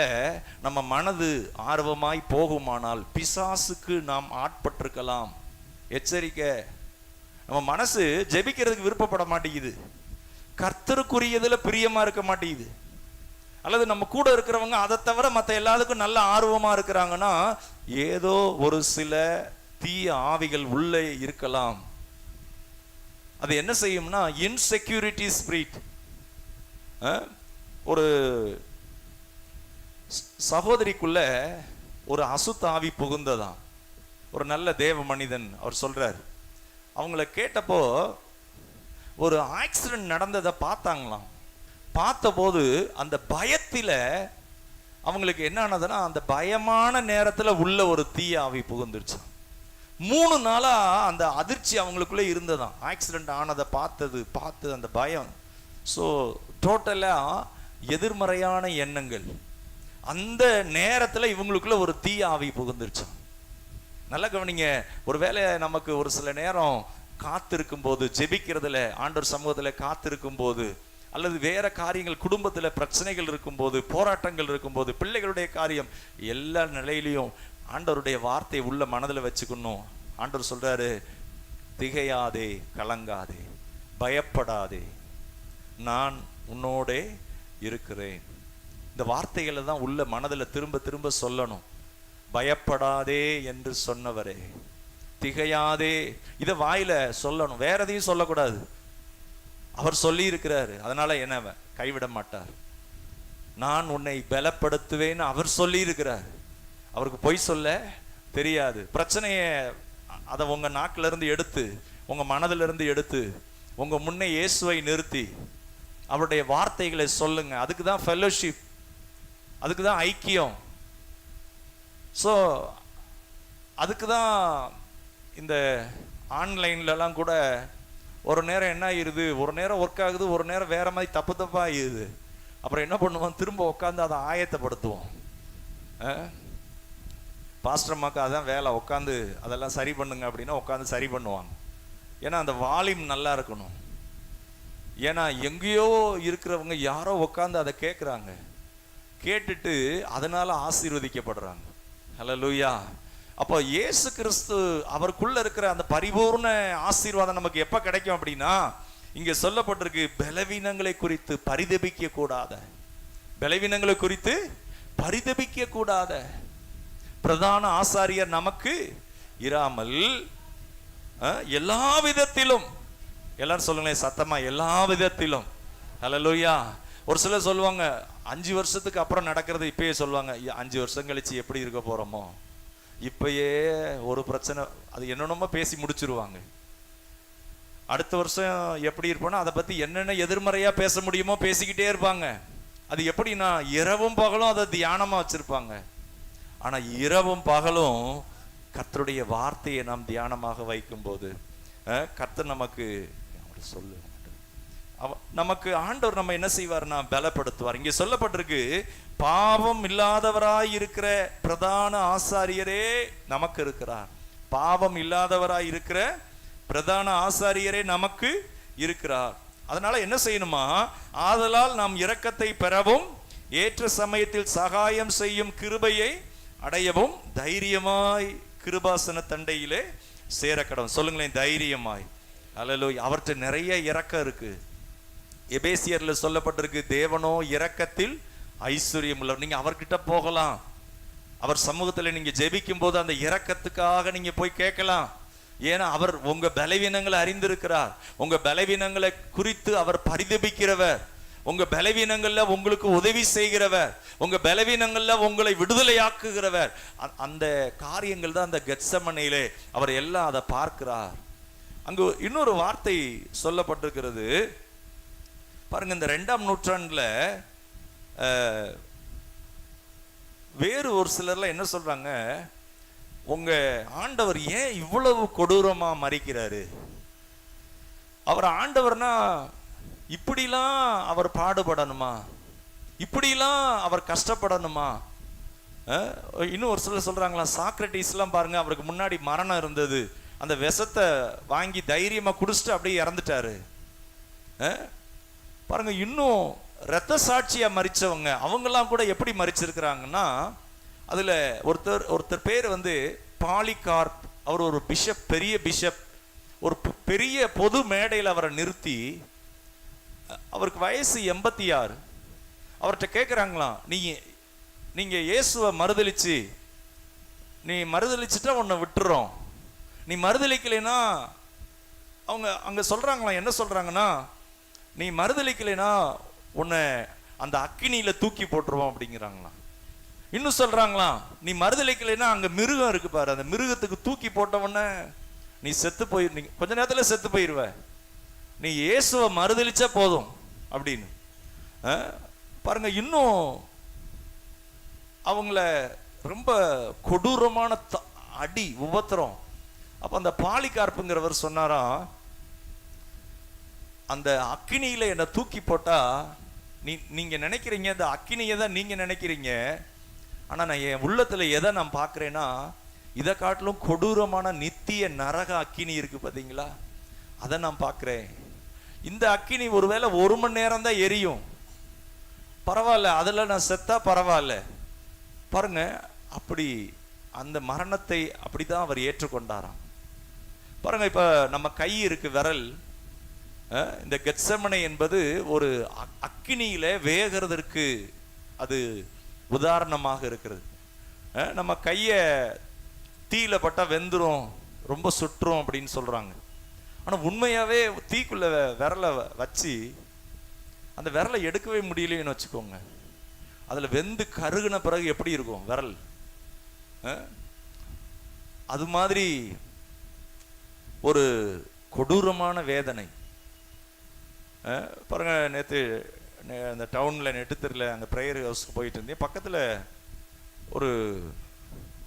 நம்ம மனது ஆர்வமாய் போகுமானால் பிசாசுக்கு நாம் ஆட்பட்டிருக்கலாம். எச்சரிக்கை. நம்ம மனசு ஜெபிக்கிறதுக்கு விருப்பப்பட மாட்டேங்குது, கர்த்தருக்குரியதுல பிரியமா இருக்க மாட்டேங்குது. அல்லது நம்ம கூட இருக்கிறவங்க அதை தவிர மற்ற எல்லாத்துக்கும் நல்ல ஆர்வமா இருக்கிறாங்கன்னா ஏதோ ஒரு சில தீய ஆவிகள் உள்ளே இருக்கலாம். அது என்ன செய்யும்னா இன்செக்யூரிட்டி ஸ்பிரிட். ஒரு சகோதரிக்குள்ள ஒரு அசுத்த ஆவி புகுந்ததாம். ஒரு நல்ல தேவ மனிதன் அவர் சொல்றார், அவங்கள கேட்டப்போ ஒரு ஆக்சிடென்ட் நடந்ததை பார்த்தாங்களாம். பார்த்தபோது அந்த பயத்தில அவங்களுக்கு என்ன ஆனதுன்னா, அந்த பயமான நேரத்தில் உள்ள ஒரு தீய ஆவி புகுந்துருச்சான். 3 நாளா அந்த அதிர்ச்சி அவங்களுக்குள்ள இருந்ததாம். ஆக்சிடென்ட் ஆனதை பார்த்து அந்த பயம். ஸோ டோட்டலா எதிர்மறையான எண்ணங்கள். அந்த நேரத்தில் இவங்களுக்குள்ள ஒரு தீய ஆவி புகுந்துருச்சான். நல்லா கவனிங்க. ஒருவேளை நமக்கு ஒரு சில நேரம் காத்திருக்கும் போது, ஜெபிக்கிறதுல, ஆண்டவர் சமூகத்தில் காத்திருக்கும் போது, அல்லது வேற காரியங்கள், குடும்பத்தில் பிரச்சனைகள் இருக்கும்போது, போராட்டங்கள் இருக்கும்போது, பிள்ளைகளுடைய காரியம், எல்லா நிலையிலையும் ஆண்டவருடைய வார்த்தையை உள்ள மனதில் வச்சுக்கணும். ஆண்டவர் சொல்றாரு, திகையாதே, கலங்காதே, பயப்படாதே, நான் உன்னோடே இருக்கிறேன். இந்த வார்த்தைகளை தான் உள்ள மனதில் திரும்ப திரும்ப சொல்லணும். பயப்படாதே என்று சொன்னவரே, திகையாதே, இதை வாயில சொல்லணும், வேற எதையும் சொல்லக்கூடாது. அவர் சொல்லி இருக்கிறாரு, அதனால என்ன கைவிட மாட்டார். நான் உன்னை பலப்படுத்துவேன்னு அவர் சொல்லி இருக்கிறார். அவருக்கு பொய் சொல்ல தெரியாது. பிரச்சனைய அதை உங்க நாக்கில இருந்து எடுத்து, உங்க மனதில இருந்து எடுத்து, உங்க முன்னே இயேசுவை நிறுத்தி அவருடைய வார்த்தைகளை சொல்லுங்க. அதுக்கு தான் ஃபெல்லோஷிப், அதுக்கு தான் ஐக்கியம். ஸோ அதுக்கு தான் இந்த ஆன்லைன்லலாம் கூட ஒரு நேரம் என்ன ஆயிடுது, ஒரு நேரம் ஒர்க் ஆகுது, ஒரு நேரம் வேற மாதிரி தப்பா ஆயிடுது. அப்புறம் என்ன பண்ணுவோம், திரும்ப உட்காந்து அதை ஆயத்தப்படுத்துவோம். பாஸ்டர் அம்மாக்கு அதான் வேலை, உட்காந்து அதெல்லாம் சரி பண்ணுங்க அப்படின்னா உட்காந்து சரி பண்ணுவாங்க. ஏன்னா அந்த வால்யூம் நல்லா இருக்கணும். ஏன்னா எங்கேயோ இருக்கிறவங்க யாரோ உட்காந்து அதை கேட்குறாங்க, கேட்டுட்டு அதனால ஆசீர்வதிக்கப்படுறாங்க. ஹல்லேலூயா. அப்போ இயேசு கிறிஸ்து அவருக்குள்ள இருக்கிற அந்த பரிபூர்ண ஆசீர்வாதம் நமக்கு எப்ப கிடைக்கும் அப்படின்னா, இங்க சொல்லப்பட்டிருக்கு, பலவீனங்களை குறித்து பரிதபிக்க கூடாத, பலவீனங்களை குறித்து பரிதபிக்க கூடாத பிரதான ஆசாரியர் நமக்கு இராமல் எல்லா விதத்திலும், எல்லாரும் சொல்லுங்களேன் சத்தமா, எல்லா விதத்திலும். ஹல்லேலூயா. ஒரு சிலர் சொல்லுவாங்க 5 வருஷத்துக்கு அப்புறம் நடக்கிறது இப்பயே சொல்லுவாங்க, 5 வருஷம் கழிச்சு எப்படி இருக்க போறோமோ, இப்பயே ஒரு பிரச்சனை, அது என்னென்னமோ பேசி முடிச்சிருவாங்க. அடுத்த வருஷம் எப்படி இருப்போம்னா அதை பத்தி என்னென்ன எதிர்மறையா பேச முடியுமோ பேசிக்கிட்டே இருப்பாங்க. அது எப்படின்னா இரவும் பகலும் அதை தியானமா வச்சிருப்பாங்க. ஆனா இரவும் பகலும் கர்த்தருடைய வார்த்தையை நாம் தியானமாக வைக்கும் போது கர்த்தர் நமக்கு சொல்லு, நமக்கு ஆண்டவர் நம்ம என்ன செய்வார்னா பலப்படுத்துவார். இங்க சொல்லப்பட்டிருக்கு, பாவம் இல்லாதவராய் இருக்கிற பிரதான ஆசாரியரே நமக்கு இருக்கிறார். பாவம் இல்லாதவராய் இருக்கிற பிரதான ஆசாரியரே நமக்கு இருக்கிறார். அதனால என்ன செய்யணுமா, ஆதலால் நாம் இரக்கத்தை பெறவும் ஏற்ற சமயத்தில் சகாயம் செய்யும் கிருபையை அடையவும் தைரியமாய் கிருபாசன தண்டையிலே சேரக்கடவும். சொல்லுங்களேன், தைரியமாய். அல்லேலூயா. அவர்கிட்ட நிறைய இரக்கம் இருக்கு. எபேசியர்ல சொல்லப்பட்டிருக்கு, தேவனோ இரக்கத்தில் ஐஸ்வர்யம் உள்ளவர். நீங்க அவர்கிட்ட போகலாம். அவர் சமூகத்துல நீங்க ஜெபிக்கும் போது அந்த இரக்கத்துக்காக நீங்க போய் கேட்கலாம். ஏன்னா அவர் உங்க பலவீனங்களை அறிந்திருக்கிறார். உங்க பலவீனங்களை குறித்து அவர் பரிதபிக்கிறவர். உங்க பலவீனங்கள்ல உங்களுக்கு உதவி செய்கிறவர். உங்க பலவீனங்கள்ல உங்களை விடுதலையாக்குகிறவர். அந்த காரியங்கள் தான் அந்த கெத்சமனையிலே அவர் எல்லாம் அதை பார்க்கிறார். அங்கு இன்னொரு வார்த்தை சொல்லப்பட்டிருக்கிறது பாருங்க. இந்த 2ஆம் நூற்றாண்டுல வேறு ஒரு சிலர்லாம் என்ன சொல்றாங்க, உங்க ஆண்டவர் ஏன் இவ்வளவு கொடூரமா மரிக்கிறாரு, அவர் ஆண்டவர்னா இப்படிலாம் அவர் பாடுபடணுமா, இப்படிலாம் அவர் கஷ்டப்படணுமா? இன்னும் ஒரு சிலர் சொல்றாங்களா, சாக்ரட்டிஸ்லாம் பாருங்க, அவருக்கு முன்னாடி மரணம் இருந்தது, அந்த விஷத்தை வாங்கி தைரியமா குடிச்சிட்டு அப்படியே இறந்துட்டாரு. பாருங்க, இன்னும் இரத்த சாட்சியா மரிச்சவங்க அவங்கெல்லாம் கூட எப்படி மரிச்சிருக்கிறாங்கன்னா, அதுல ஒருத்தர் பேர் வந்து பாலிகார்ப். அவர் ஒரு பிஷப், பெரிய பிஷப். ஒரு பெரிய பொது மேடையில் அவரை நிறுத்தி, அவருக்கு வயசு 86. அவர்கிட்ட கேட்குறாங்களாம், நீங்க இயேசுவை மறுதலிச்சுட்டா உன்னை விட்டுறோம், நீ மறுதலிக்கலைன்னா அவங்க அங்க சொல்றாங்களாம், என்ன சொல்றாங்கன்னா, நீ மறுதலிக்கலைன்னா உன்னை அந்த அக்கினியில தூக்கி போட்டுருவோம் அப்படிங்கிறாங்களாம். இன்னும் சொல்றாங்களாம், நீ மறுதலிக்கலைன்னா அங்க மிருகம் இருக்கு பாரு, அந்த மிருகத்துக்கு தூக்கி போட்டவொடனே நீ செத்து போயிரு, நீ கொஞ்ச நேரத்துல செத்து போயிருவ, நீ இயேசுவை மறுதலிச்சா போதும் அப்படின்னு. பாருங்க, இன்னும் அவங்கள ரொம்ப கொடூரமான அடி உபத்திரம். அப்ப அந்த பாலிகார்ப்புங்கிறவர் சொன்னாராம், அந்த அக்கினியில என்னை தூக்கி போட்டா நீங்க நினைக்கிறீங்க அந்த அக்கினியை தான் நீங்க நினைக்கிறீங்க, ஆனா நான் என் உள்ளத்துல எதை நான் பார்க்கிறேன்னா, இதை காட்டிலும் கொடூரமான நித்திய நரக அக்கினி இருக்கு பாத்தீங்களா, அதை நான் பார்க்கிறேன். இந்த அக்கினி ஒருவேளை 1 மணி நேரம் தான் எரியும், பரவாயில்ல, அதுல நான் செத்தா பரவாயில்ல. பாருங்க, அப்படி அந்த மரணத்தை அப்படிதான் அவர் ஏற்றுக்கொண்டாராம். பாருங்க, இப்ப நம்ம கை இருக்கு, விரல், இந்த கெத்செமனே என்பது ஒரு அக்கினியில வேகிறதற்கு அது உதாரணமாக இருக்கிறது. நம்ம கைய தீயில பட்டா வெந்துரும், ரொம்ப சுற்றும் அப்படின்னு சொல்றாங்க. ஆனா உண்மையாவே தீக்குள்ள விரலை வச்சு அந்த விரலை எடுக்கவே முடியலைன்னு வச்சுக்கோங்க, அதுல வெந்து கருகுன பிறகு எப்படி இருக்கும் விரல், அது மாதிரி ஒரு கொடூரமான வேதனை. பாருங்க, நேற்று அந்த டவுன்ல நெட்டுத்தெருல அங்கே ப்ரேயர் ஹவுஸ்க்கு போயிட்டு இருந்தேன். பக்கத்தில் ஒரு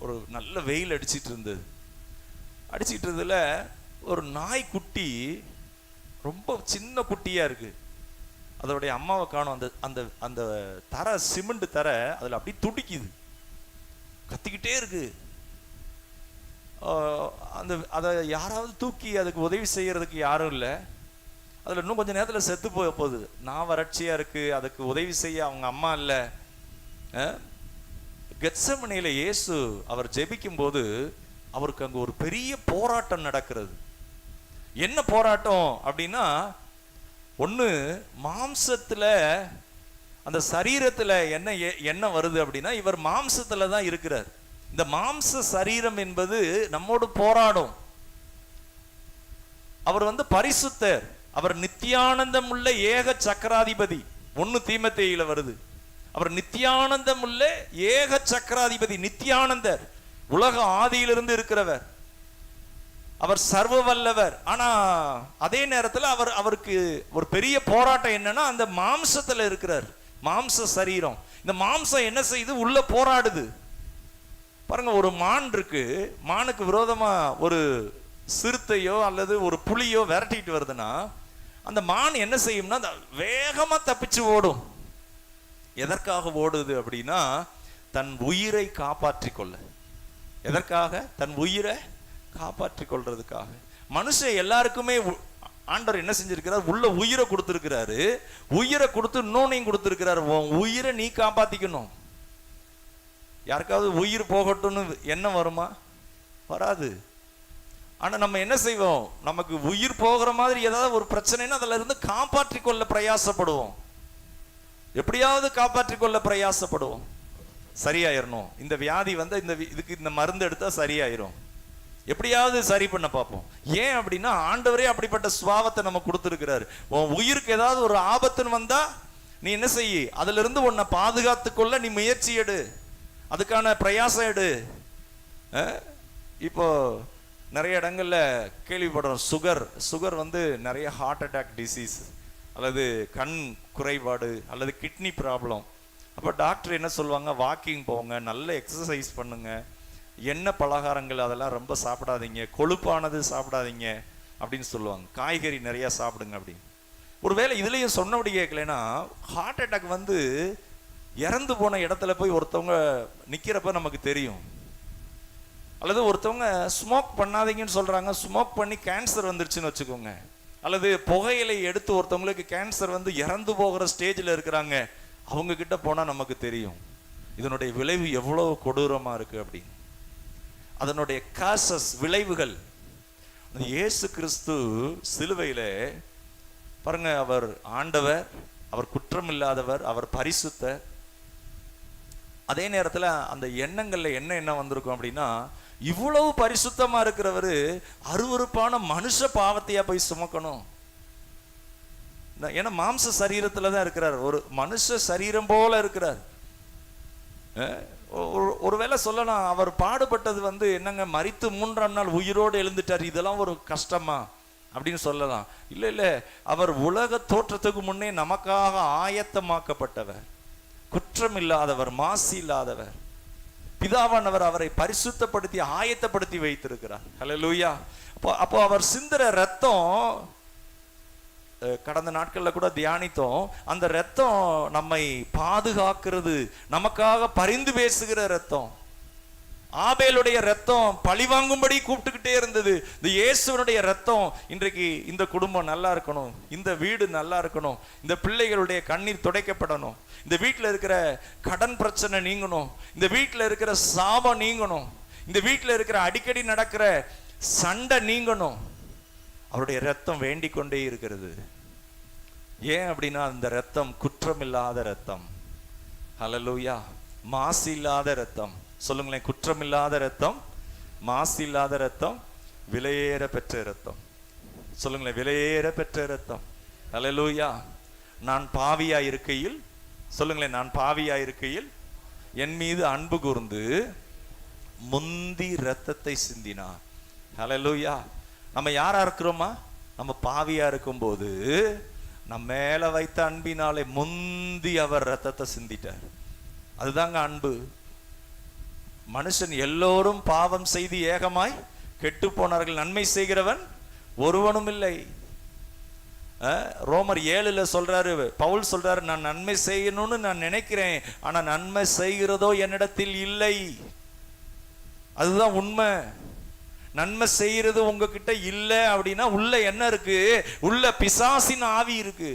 ஒரு நல்ல வெயில் அடிச்சிட்டு இருந்ததுல ஒரு நாய்க்குட்டி, ரொம்ப சின்ன குட்டியா இருக்கு, அதோடைய அம்மாவை காணும். அந்த அந்த அந்த தரை, சிமெண்ட் தரை, அதில் அப்படியே துடிக்குது, கத்திக்கிட்டே இருக்கு. அதை யாராவது தூக்கி அதுக்கு உதவி செய்யறதுக்கு யாரும் இல்லை. அதில் இன்னும் கொஞ்சம் நேரத்தில் செத்து போகுது, நான் வறட்சியா இருக்கு, அதுக்கு உதவி செய்ய அவங்க அம்மா இல்லை. கெத்செமனேல இயேசு அவர் ஜெபிக்கும் போது அவருக்கு அங்கே ஒரு பெரிய போராட்டம் நடக்கிறது. என்ன போராட்டம் அப்படின்னா, ஒன்று மாம்சத்துல, அந்த சரீரத்துல என்ன வருது அப்படின்னா, இவர் மாம்சத்துல தான் இருக்கிறார். இந்த மாம்ச சரீரம் என்பது நம்மோடு போராடும். அவர் பரிசுத்தர், அவர் நித்தியானந்தம் உள்ள ஏக சக்கராதிபதி. 1 தீமோத்தேயுல வருது, அவர் நித்தியானந்தம் உள்ள ஏக சக்கராதிபதி, நித்தியானந்தர், உலக ஆதியிலிருந்து இருக்கிறவர், அவர் சர்வ வல்லவர். ஆனா அதே நேரத்தில் அவருக்கு ஒரு பெரிய போராட்டம் என்னன்னா, அந்த மாம்சத்துல இருக்கிறார், மாம்ச சரீரம். இந்த மாம்சம் என்ன செய்யுது, உள்ள போராடுது. பாருங்க, ஒரு மான் இருக்கு, மானுக்கு விரோதமா ஒரு சிறுத்தையோ அல்லது ஒரு புலியோ விரட்டிட்டு வருதுன்னா, அந்த மான் என்ன செய்யும்னா வேகமா தப்பிச்சு ஓடும். எதற்காக ஓடுது அப்படின்னா, தன் உயிரை காப்பாற்றிக் கொள்ள. எதற்காக? தன் உயிரை காப்பாற்றிக் கொள்றதுக்காக. மனுஷன் எல்லாருக்குமே ஆண்டவர் என்ன செஞ்சிருக்கிறார், உள்ள உயிரை கொடுத்திருக்கிறாரு. உயிரை கொடுத்து இன்னொன்னையும் கொடுத்திருக்கிறாரு, உன் உயிரை நீ காப்பாத்திக்கணும். யாருக்காவது உயிர் போகட்டும்னு என்ன வருமா? வராது. ஆனா நம்ம என்ன செய்வோம், நமக்கு உயிர் போகிற மாதிரி ஏதாவது ஒரு பிரச்சனைன்னா அதுல இருந்து காப்பாற்றிக் கொள்ள பிரயாசப்படுவோம், எப்படியாவது காப்பாற்றிக் கொள்ள பிரயாசப்படுவோம். சரியாயிரணும், இந்த வியாதி இதுக்கு இந்த மருந்து எடுத்தா சரியாயிரும், எப்படியாவது சரி பண்ண பார்ப்போம். ஏன் அப்படின்னா, ஆண்டவரே அப்படிப்பட்ட சுபாவத்தை நம்ம கொடுத்திருக்கிறாரு. உன் உயிருக்கு ஏதாவது ஒரு ஆபத்துன்னு வந்தா நீ என்ன செய்ய, அதுல இருந்து உன்னை பாதுகாத்துக்கொள்ள நீ முயற்சி எடு, அதுக்கான பிரயாசம் எடு. இப்போ நிறைய இடங்கள்ல கேள்விப்படுறோம், சுகர் நிறைய ஹார்ட் அட்டாக் டிசீஸ் அல்லது கண் குறைபாடு அல்லது கிட்னி ப்ராப்ளம். அப்போ டாக்டர் என்ன சொல்லுவாங்க, வாக்கிங் போங்க, நல்ல எக்ஸசைஸ் பண்ணுங்க, எண்ணெய் பலகாரங்கள் அதெல்லாம் ரொம்ப சாப்பிடாதீங்க, கொழுப்பானது சாப்பிடாதீங்க அப்படின்னு சொல்லுவாங்க, காய்கறி நிறைய சாப்பிடுங்க அப்படின்னு. ஒருவேளை இதுலயும் சொன்னபடி கேட்கலன்னா, ஹார்ட் அட்டாக் இறந்து போன இடத்துல போய் ஒருத்தவங்க நிக்கிறப்ப நமக்கு தெரியும். அல்லது ஒருத்தவங்க ஸ்மோக் பண்ணாதீங்கன்னு சொல்றாங்க, ஸ்மோக் பண்ணி கேன்சர் வந்துருச்சுன்னு வச்சுக்கோங்க, அல்லது புகையிலை எடுத்து ஒருத்தவங்களுக்கு கேன்சர் இறந்து போகிற ஸ்டேஜில் இருக்கிறாங்க, அவங்க கிட்ட போனா நமக்கு தெரியும் இதனுடைய விளைவு எவ்வளவு கொடூரமா இருக்கு அப்படின்னு. அதனுடைய காசஸ், விளைவுகள். இயேசு கிறிஸ்து சிலுவையில பாருங்க, அவர் ஆண்டவர், அவர் குற்றம் இல்லாதவர், அவர் பரிசுத்தர். அதே நேரத்தில் அந்த எண்ணங்கள்ல என்ன வந்திருக்கும் அப்படின்னா, இவ்வளவு பரிசுத்தமா இருக்கிறவரு அருவருப்பான மனுஷ பாவத்தையா போய் சுமக்கணும்? ஏன்னா மாம்ச சரீரத்துல தான் இருக்கிறார், ஒரு மனுஷ சரீரம் போல இருக்கிறார். ஒருவேளை சொல்லலாம், அவர் பாடுபட்டது என்னங்க, மரித்து 3ஆம் நாள் உயிரோடு எழுந்துட்டார், இதெல்லாம் ஒரு கஷ்டமா அப்படின்னு சொல்லலாம். இல்ல இல்ல, அவர் உலக தோற்றத்துக்கு முன்னே நமக்காக ஆயத்தமாக்கப்பட்டவர், குற்றம் இல்லாதவர், மாசு இல்லாதவர். பிதாவானவர் அவரை பரிசுத்தப்படுத்தி ஆயத்தப்படுத்தி வைத்திருக்கிறார். ஹல்லேலூயா. அப்போ அவர் சிந்துற ரத்தம், கடந்த நாட்கள்ல கூட தியானித்தோம், அந்த ரத்தம் நம்மை பாதுகாக்கிறது, நமக்காக பரிந்து பேசுகிற ரத்தம். ஆபேலுடைய ரத்தம் பழிவாங்கும்படி கூப்பிட்டுக்கிட்டே இருந்தது. இந்த இயேசுவனுடைய ரத்தம் இன்றைக்கு இந்த குடும்பம் நல்லா இருக்கணும், இந்த வீடு நல்லா இருக்கணும், இந்த பிள்ளைகளுடைய கண்ணீர் துடைக்கப்படணும், இந்த வீட்டில் இருக்கிற கடன் பிரச்சனை நீங்கணும், இந்த வீட்டில் இருக்கிற சாபம் நீங்கணும், இந்த வீட்டில் இருக்கிற அடிக்கடி நடக்கிற சண்டை நீங்கணும். அவருடைய ரத்தம் வேண்டிக் கொண்டே இருக்கிறது. ஏன் அப்படின்னா அந்த ரத்தம் குற்றமில்லாத ரத்தம். ஹல்லேலூயா. மாசு இல்லாத ரத்தம். சொல்லுங்களேன், குற்றமில்லாத ரத்தம், மாசு இல்லாத ரத்தம், விலையேற பெற்ற ரத்தம். சொல்லுங்களேன், விலையேற பெற்ற ரத்தம். ஹல்லேலூயா. நான் பாவியா இருக்கையில், சொல்லுங்களேன், நான் பாவியா இருக்கையில் என் மீது அன்பு கூர்ந்து முந்தி ரத்தத்தை சிந்தினார். ஹல்லேலூயா. நம்ம யாரா இருக்கிறோமா? நம்ம பாவியா இருக்கும்போது நம்ம மேல வைத்த அன்பினாலே முந்தி அவர் ரத்தத்தை சிந்திட்டார். அதுதாங்க அன்பு. மனுஷன் எல்லோரும் பாவம் செய்து ஏகமாய் கெட்டு போனார்கள், நன்மை செய்கிறவன் ஒருவனும் இல்லை. ரோமர் 7 சொல்றாரு, பவுல் சொல்றாரு, நான் நன்மை செய்யணும்னு நான் நினைக்கிறேன், ஆனா நன்மை செய்கிறதோ என்னிடத்தில் இல்லை. அதுதான் உண்மை. நன்மை செய்யறது உங்ககிட்ட இல்லை அப்படின்னா உள்ள என்ன இருக்கு? உள்ள பிசாசின் ஆவி இருக்கு.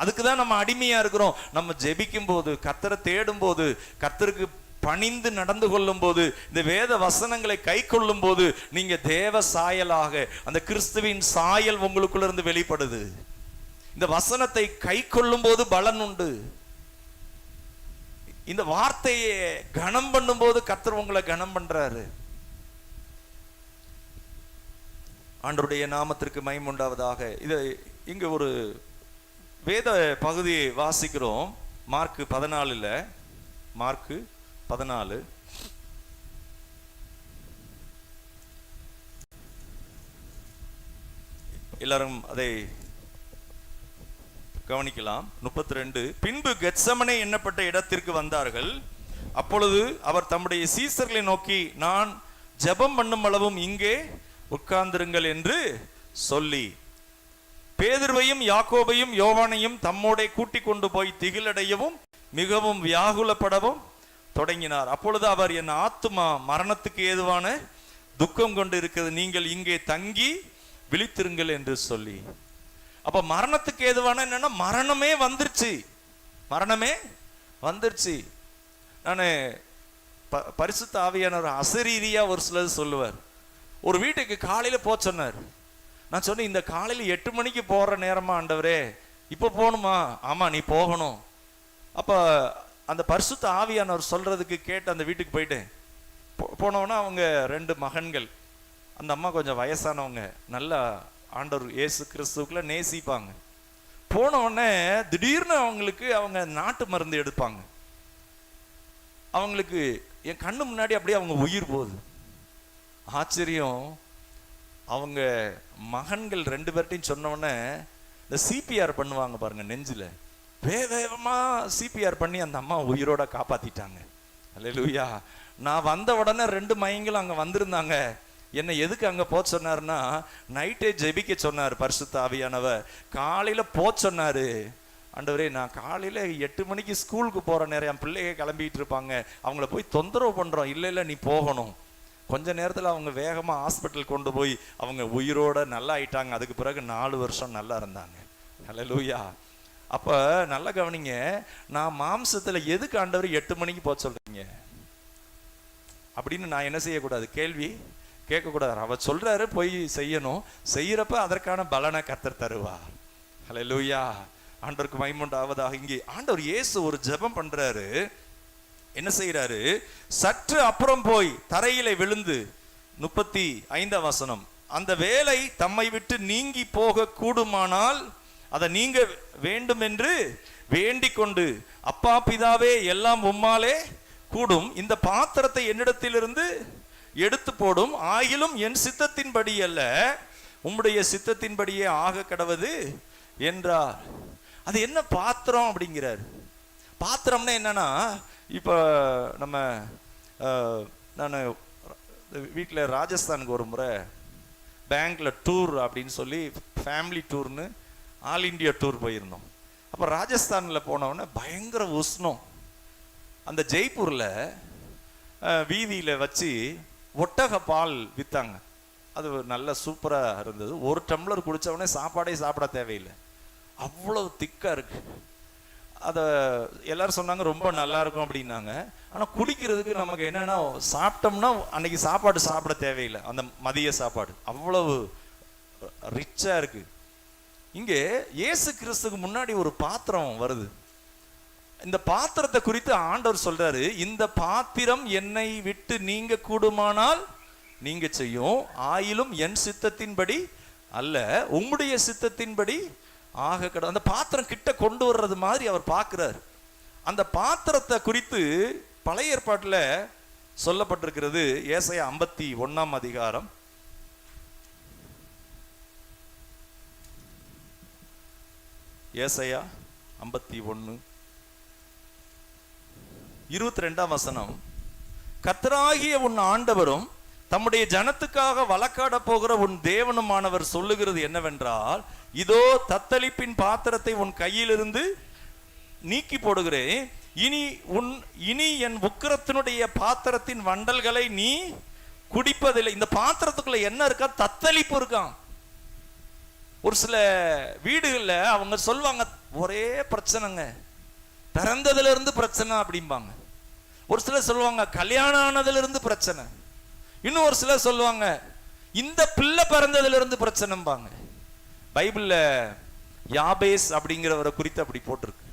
அதுக்குதான் நம்ம அடிமையா இருக்கிறோம். நம்ம ஜெபிக்கும் போது, கர்த்தரை தேடும் போது, கர்த்தருக்கு பணிந்து நடந்து கொள்ளும் போது, இந்த வேத வசனங்களை கை கொள்ளும் போது, நீங்க தேவ சாயலாக அந்த கிறிஸ்துவின் சாயல் உங்களுக்குள்ள இருந்து வெளிப்படுது. இந்த வசனத்தை கை கொள்ளும் போது பலன் உண்டு. இந்த வார்த்தையை கனம் பண்ணும் போது கர்த்தர் உங்களை கனம் பண்றாரு. ஆண்டவருடைய நாமத்திற்கு மகிமை உண்டாவதாக. இது இங்க ஒரு வேத பகுதியை வாசிக்கிறோம். மார்க் 14, மார்க் 14 எல்லாரும் அதை கவனிக்கலாம். 32, பின்பு கெத்சமனே எண்ணப்பட்ட இடத்திற்கு வந்தார்கள். அப்பொழுது அவர் தம்முடைய சீசர்களை நோக்கி, நான் ஜெபம் பண்ணும் அளவும் இங்கே உட்கார்ந்திருங்கள் என்று சொல்லி பேதுருவையும் யாக்கோபையும் யோவானையும் தம்மோடே கூட்டிக் கொண்டு போய் திகிலடையவும் மிகவும் வியாகுலப்படவும் தொடங்கினார். அப்பொழுது அவர், என் ஆத்துமா மரணத்துக்கு ஏதுவான துக்கம் கொண்டு இருக்கிறது, நீங்கள் இங்கே தங்கி விழித்திருங்கள் என்று சொல்லி. அப்ப மரணத்துக்கு ஏதுவான என்னன்னா, மரணமே வந்துருச்சு, மரணமே வந்துருச்சு. நான் பரிசுத்த ஆவியானவர் அசரீரியா ஒரு சிலர் சொல்லுவார். ஒரு வீட்டுக்கு காலையில போக சொன்னார். நான் சொன்னேன், இந்த காலையில 8 மணிக்கு போற நேரமா ஆண்டவரே, இப்ப போகணுமா? ஆமா, நீ போகணும். அப்ப அந்த பரிசுத்த ஆவியானவர் சொல்றதுக்கு கேட்டு அந்த வீட்டுக்கு போயிட்டேன். போனோன்னா அவங்க 2 மகன்கள். அந்த அம்மா கொஞ்சம் வயசானவங்க, நல்லா ஆண்டவர் இயேசு கிறிஸ்துக்குள்ள நேசிப்பாங்க. போன உடனே திடீர்னு அவங்க நாட்டு மருந்து எடுப்பாங்க. அவங்களுக்கு என் கண்ணு முன்னாடி அப்படியே அவங்க உயிர் போகுது. ஆச்சரியம். அவங்க மகன்கள் 2 பேர்ட்டையும் சொன்ன உடனே இந்த சிபிஆர் பண்ணுவாங்க பாருங்க, நெஞ்சில வேகமா சிபிஆர் பண்ணி அந்த அம்மா உயிரோட காப்பாத்திட்டாங்க. அல்லேலூயா. நான் வந்த உடனே 2 மயங்களும் அங்க வந்திருந்தாங்க. என்னை எதுக்கு அங்க போக சொன்னாருன்னா, நைட்டே ஜெபிக்க சொன்னார் பரிசுத்த ஆவியானவர். காலையில போக சொன்னாரு. ஆண்டவரே, நான் காலையில 8 மணிக்கு ஸ்கூலுக்கு போற நேரம், என் பிள்ளைங்க கிளம்பிட்டு இருப்பாங்க, அவங்கள போய் தொந்தரவு பண்றோம். இல்ல நீ போகணும். கொஞ்ச நேரத்துல அவங்க வேகமா ஹாஸ்பிட்டல் கொண்டு போய் அவங்க உயிரோட நல்லா ஆயிட்டாங்க. அதுக்கு பிறகு 4 வருஷம் நல்லா இருந்தாங்க. அல்லேலூயா. அப்ப நல்லா கவனிங்க, நான் மாம்சத்துல எதுக்கு ஆண்டவர் 8 மணிக்கு போக சொல்றீங்க அப்படின்னு நான் என்ன செய்யக்கூடாது? கேள்வி கேட்கக்கூடாது. அவர் சொல்றாரு போய் செய்யணும். செய்யறப்ப அதற்கான பலனை கர்த்தர் தருவார். அல்லேலூயா. ஆண்டவருக்கு மகிமை உண்டாவதாக. இங்கே ஆண்டவர் இயேசு ஒரு ஜெபம் பண்றாரு. என்ன செய்யறாரு? சற்று அப்புறம் போய் தரையில விழுந்து 35 வசனம். அந்த வேலை தம்மை விட்டு நீங்கி போக கூடுமானால் அதை நீங்க வேண்டும் என்று வேண்டிக் கொண்டு, அப்பா பிதாவே எல்லாம் உம்மாலே கூடும், இந்த பாத்திரத்தை என்னிடத்திலிருந்து எடுத்து போடும், ஆயிலும் என் சித்தத்தின்படி அல்ல உம்முடைய சித்தத்தின்படியே ஆக கடவது என்றார். அது என்ன பாத்திரம் அப்படிங்கிறார். பாத்திரம்னா என்னன்னா, இப்போ நம்ம நான் வீட்டில் ராஜஸ்தானுக்கு ஒரு முறை பேங்க்ல டூர் அப்படின்னு சொல்லி ஃபேமிலி டூர்னு ஆல் இண்டியா டூர் போயிருந்தோம். அப்போ ராஜஸ்தானில் போனவுடனே பயங்கர உஷ்ணம். அந்த ஜெய்ப்பூரில் வீதியில் வச்சு ஒட்டக பால் விற்றாங்க. அது நல்ல சூப்பராக இருந்தது. ஒரு டம்ளர் குடித்தவொடனே சாப்பாடே சாப்பிட தேவையில்லை, அவ்வளோ திக்காக இருக்கு. அதை எல்லாரும் சொன்னாங்க ரொம்ப நல்லா இருக்கும் அப்படின்னாங்க. ஆனால் குடிக்கிறதுக்கு நமக்கு என்னன்னா, சாப்பிட்டோம்னா அன்னைக்கு சாப்பாடு சாப்பிட தேவையில்லை, அந்த மதிய சாப்பாடு அவ்வளவு ரிச்சாக இருக்கு. இங்கே இயேசு கிறிஸ்துக்கு முன்னாடி ஒரு பாத்திரம் வருது. இந்த பாத்திரத்தை குறித்து ஆண்டவர் சொல்றாரு, இந்த பாத்திரம் என்னை விட்டு நீங்க கூடுமானால் நீங்க செய்யும், ஆயிலும் என் சித்தத்தின்படி அல்ல உம்முடைய சித்தத்தின்படி ஆக கட. அந்த பாத்திரம் கிட்ட கொண்டு வர்றது மாதிரி அவர் பார்க்கிறார். அந்த பாத்திரத்தை குறித்து பழைய ஏற்பாட்டில் சொல்லப்பட்டிருக்கிறது. ஏசாயா 51 அதிகாரம் 51 22 வசனம். கர்த்தராகிய உன் ஆண்டவரும் தம்முடைய ஜனத்துக்காக வழக்காட போகிற உன் தேவனுமானவர் சொல்லுகிறது என்னவென்றால், இதோ தத்தளிப்பின் பாத்திரத்தை உன் கையிலிருந்து நீக்கி போடுகிறேன், இனி என் உக்கிரத்தினுடைய பாத்திரத்தின் வண்டல்களை நீ குடிப்பதில்லை. இந்த பாத்திரத்துக்குள்ள என்ன இருக்கா? தத்தளிப்பு இருக்கான். ஒரு சில வீடுகளில் அவங்க சொல்லுவாங்க, ஒரே பிரச்சனைங்க, பிறந்ததுல இருந்து பிரச்சனை அப்படிம்பாங்க. ஒரு சிலர் சொல்லுவாங்க கல்யாணம் ஆனதுல இருந்து பிரச்சனை. இன்னும் ஒரு சிலர் சொல்லுவாங்க இந்த பிள்ளை பிறந்ததுல இருந்து பிரச்சனைம்பாங்க. பைபிள்ல யாபேஸ் அப்படிங்கிறவரை குறித்து அப்படி போட்டிருக்கு.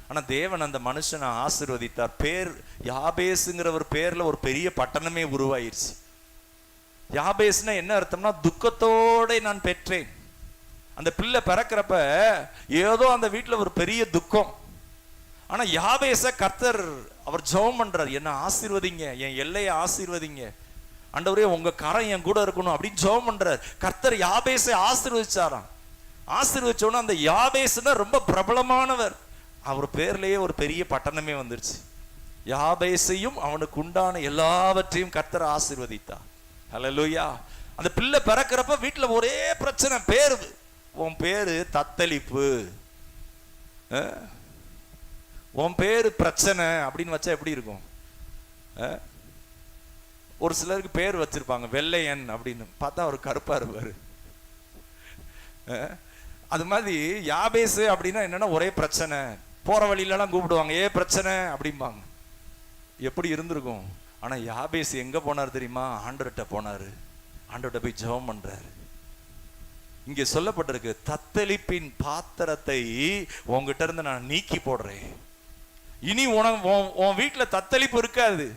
ஆனா தேவன் அந்த மனுஷனை ஆசீர்வதித்தார். பேர் யாபேஸ்ங்கிற பேர்ல ஒரு பெரிய பட்டணமே உருவாயிருச்சு. யாபேஸ்னா என்ன அர்த்தம்னா, துக்கத்தோட நான் பெற்றேன். அந்த பிள்ளை பிறக்கிறப்ப ஏதோ அந்த வீட்டுல ஒரு பெரிய துக்கம். ஆனா யாபேஸ கர்த்தர் அவர் ஜெபம் பண்றார், என்ன ஆசீர்வதிங்க, என் எல்லையை ஆசீர்வதிங்க ஆண்டவரே, உங்க கரம் என் கூட இருக்கணும் அப்படின்னு ஜெபம் பண்றார். கர்த்தர் யாபேஸை ஆசீர்வதிச்சாராம். ஆசீர்வதிச்சோன்னா அந்த யாபேஸ்னா ரொம்ப பிரபலமானவர். அவர் பேர்லயே ஒரு பெரிய பட்டணமே வந்துருச்சு. யாபேசையும் அவனுக்கு உண்டான எல்லாவற்றையும் கர்த்தர் ஆசீர்வதித்தார். ஹல்லேலூயா. அந்த பிள்ளை பிறக்கிறப்ப வீட்டுல ஒரே பிரச்சனை. பேரு, உன் பேரு தத்தளிப்பு, உன் பேரு பிரச்சனை அப்படின்னு வச்சா எப்படி இருக்கும்? ஒரு சிலருக்கு பேர் வச்சிருப்பாங்க வெள்ளையன் அப்படின்னு, பார்த்தா அவர் கருப்பா இருப்பாரு. அது மாதிரி யாபேசு அப்படின்னா என்னன்னா ஒரே பிரச்சனை. போற வழியிலலாம் கூப்பிடுவாங்க, ஏ பிரச்சனை அப்படிம்பாங்க. எப்படி இருந்திருக்கும்? ஆனா யாபேசு எங்க போனார் தெரியுமா? ஆண்டவர்கிட்ட போனாரு. ஆண்டவர்கிட்ட போய் ஜெபம் பண்றாரு. இங்கே சொல்லப்பட்டிருக்கு, தத்தளிப்பின் பாத்திரத்தை உங்ககிட்ட இருந்து நான் நீக்கி போடுறேன். இனி உன் வீட்டுல தத்தளிப்பு இருக்காது.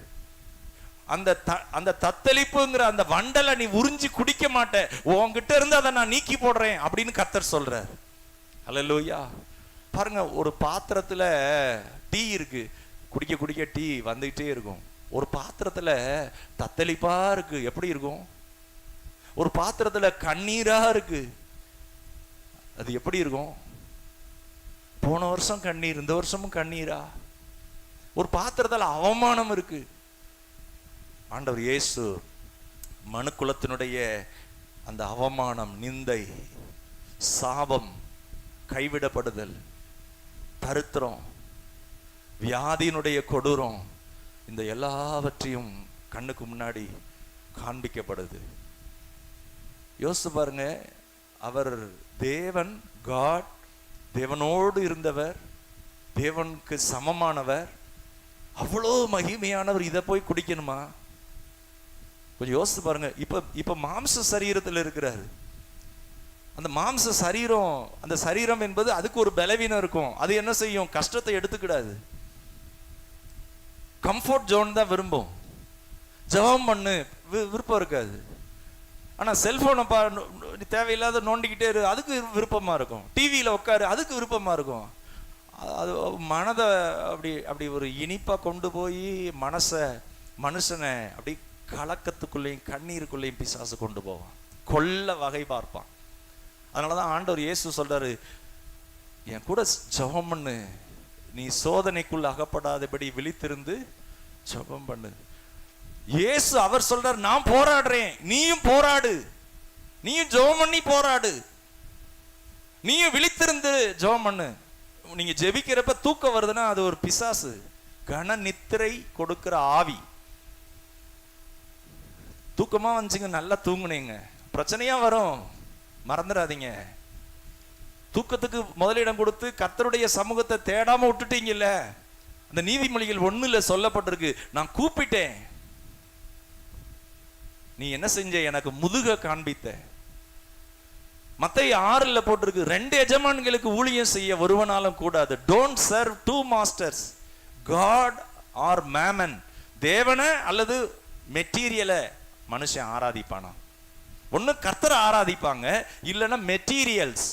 அந்த தத்தளிப்புங்கிற அந்த வண்டலை நீ உறிஞ்சி குடிக்க மாட்ட, உன்கிட்ட இருந்து அதை நான் நீக்கி போடுறேன் அப்படின்னு கர்த்தர் சொல்றார். ஹல்லேலூயா. பாருங்க, ஒரு பாத்திரத்துல டீ இருக்கு, குடிக்க குடிக்க டீ வந்துகிட்டே இருக்கும். ஒரு பாத்திரத்துல தத்தளிப்பா இருக்கு, எப்படி இருக்கும்? ஒரு பாத்திரத்துல கண்ணீரா இருக்கு, அது எப்படி இருக்கும்? போன வருஷம் கண்ணீர், இந்த வருஷமும் கண்ணீரா? ஒரு பாத்திரத்துல அவமானம் இருக்கு. ஆண்டவர் இயேசு மனுக்குலத்தினுடைய அந்த அவமானம், நிந்தை, சாபம், கைவிடப்படுதல், தரித்திரம், வியாதியினுடைய கொடூரம், இந்த எல்லாவற்றையும் கண்ணுக்கு முன்னாடி காண்பிக்கப்படுது. யோசிச்சு பாருங்க, அவர் தேவன், காட், தேவனோடு இருந்தவர், தேவனுக்கு சமமானவர், அவ்வளோ மகிமையானவர். இதை போய் குடிக்கணுமா? கொஞ்சம் யோசிச்சு பாருங்க. இப்ப மாம்ச சரீரத்தில் இருக்கிறாரு. அந்த மாம்ச சரீரம், அந்த சரீரம் என்பது அதுக்கு ஒரு பலவீனம் இருக்கும். அது என்ன செய்யும்? கஷ்டத்தை எடுத்துக்கிடாது, கம்ஃபர்ட் ஜோன் தான் விரும்பும். ஜெபம் பண்ணு, விருப்பம் இருக்காது. ஆனா செல்போனை தேவையில்லாத நோண்டிக்கிட்டே இரு, அதுக்கு விருப்பமா இருக்கும். டிவியில உட்காரு, அதுக்கு விருப்பமா இருக்கும். அது மனதை அப்படி அப்படி ஒரு இனிப்பா கொண்டு போய் மனுஷனை அப்படி கலக்கத்துக்குள்ளேயும் கண்ணீருக்குள்ளேயும் பிசாசு கொண்டு போவான், கொல்ல வகை பார்ப்பான். அதனாலதான் ஆண்டவர் இயேசு சொல்றாரு, என் கூட ஜெபம் பண்ணு, நீ சோதனைக்குள்ள அகப்படாதபடி விழித்திருந்து ஜெபம் பண்ணு. இயேசு அவர் சொல்றார், நான் போராடுறேன், நீயும் போராடு, நீயும் ஜெபம் பண்ணி போராடு, நீயும் விழித்திருந்து ஜெபம் பண்ணு. நீங்க ஜெபிக்கிறப்ப தூக்கம் வருதுன்னா அது ஒரு பிசாசு, கன நித்திரை கொடுக்கிற ஆவி. தூக்கமா வந்துச்சுங்க, நல்லா தூங்குனீங்க, பிரச்சனையா வரும், மறந்துடாதீங்க. தூக்கத்துக்கு முதலிடம் கொடுத்து கர்த்தருடைய சமூகத்தை தேடாம விட்டுட்டீங்கல்ல. அந்த நீதிமொழிகள் 1:1 சொல்லப்பட்டிருக்கு, நான் கூப்பிட்டேன், நீ என்ன செஞ்ச, எனக்கு முதுக காண்பித்த. மத்தேயு 6:6 போட்டிருக்கு, 2 எஜமான்களுக்கு ஊழியம் செய்ய ஒருவனாலும் கூடாது. Don't serve 2 masters, God or mammon. தேவனை அல்லது மெட்டீரியலை மனுஷன் ஆராதிப்பானா? ஒண்ணு கர்த்தரை ஆராதிப்பாங்க, இல்லைன்னா மெட்டீரியல்ஸ்.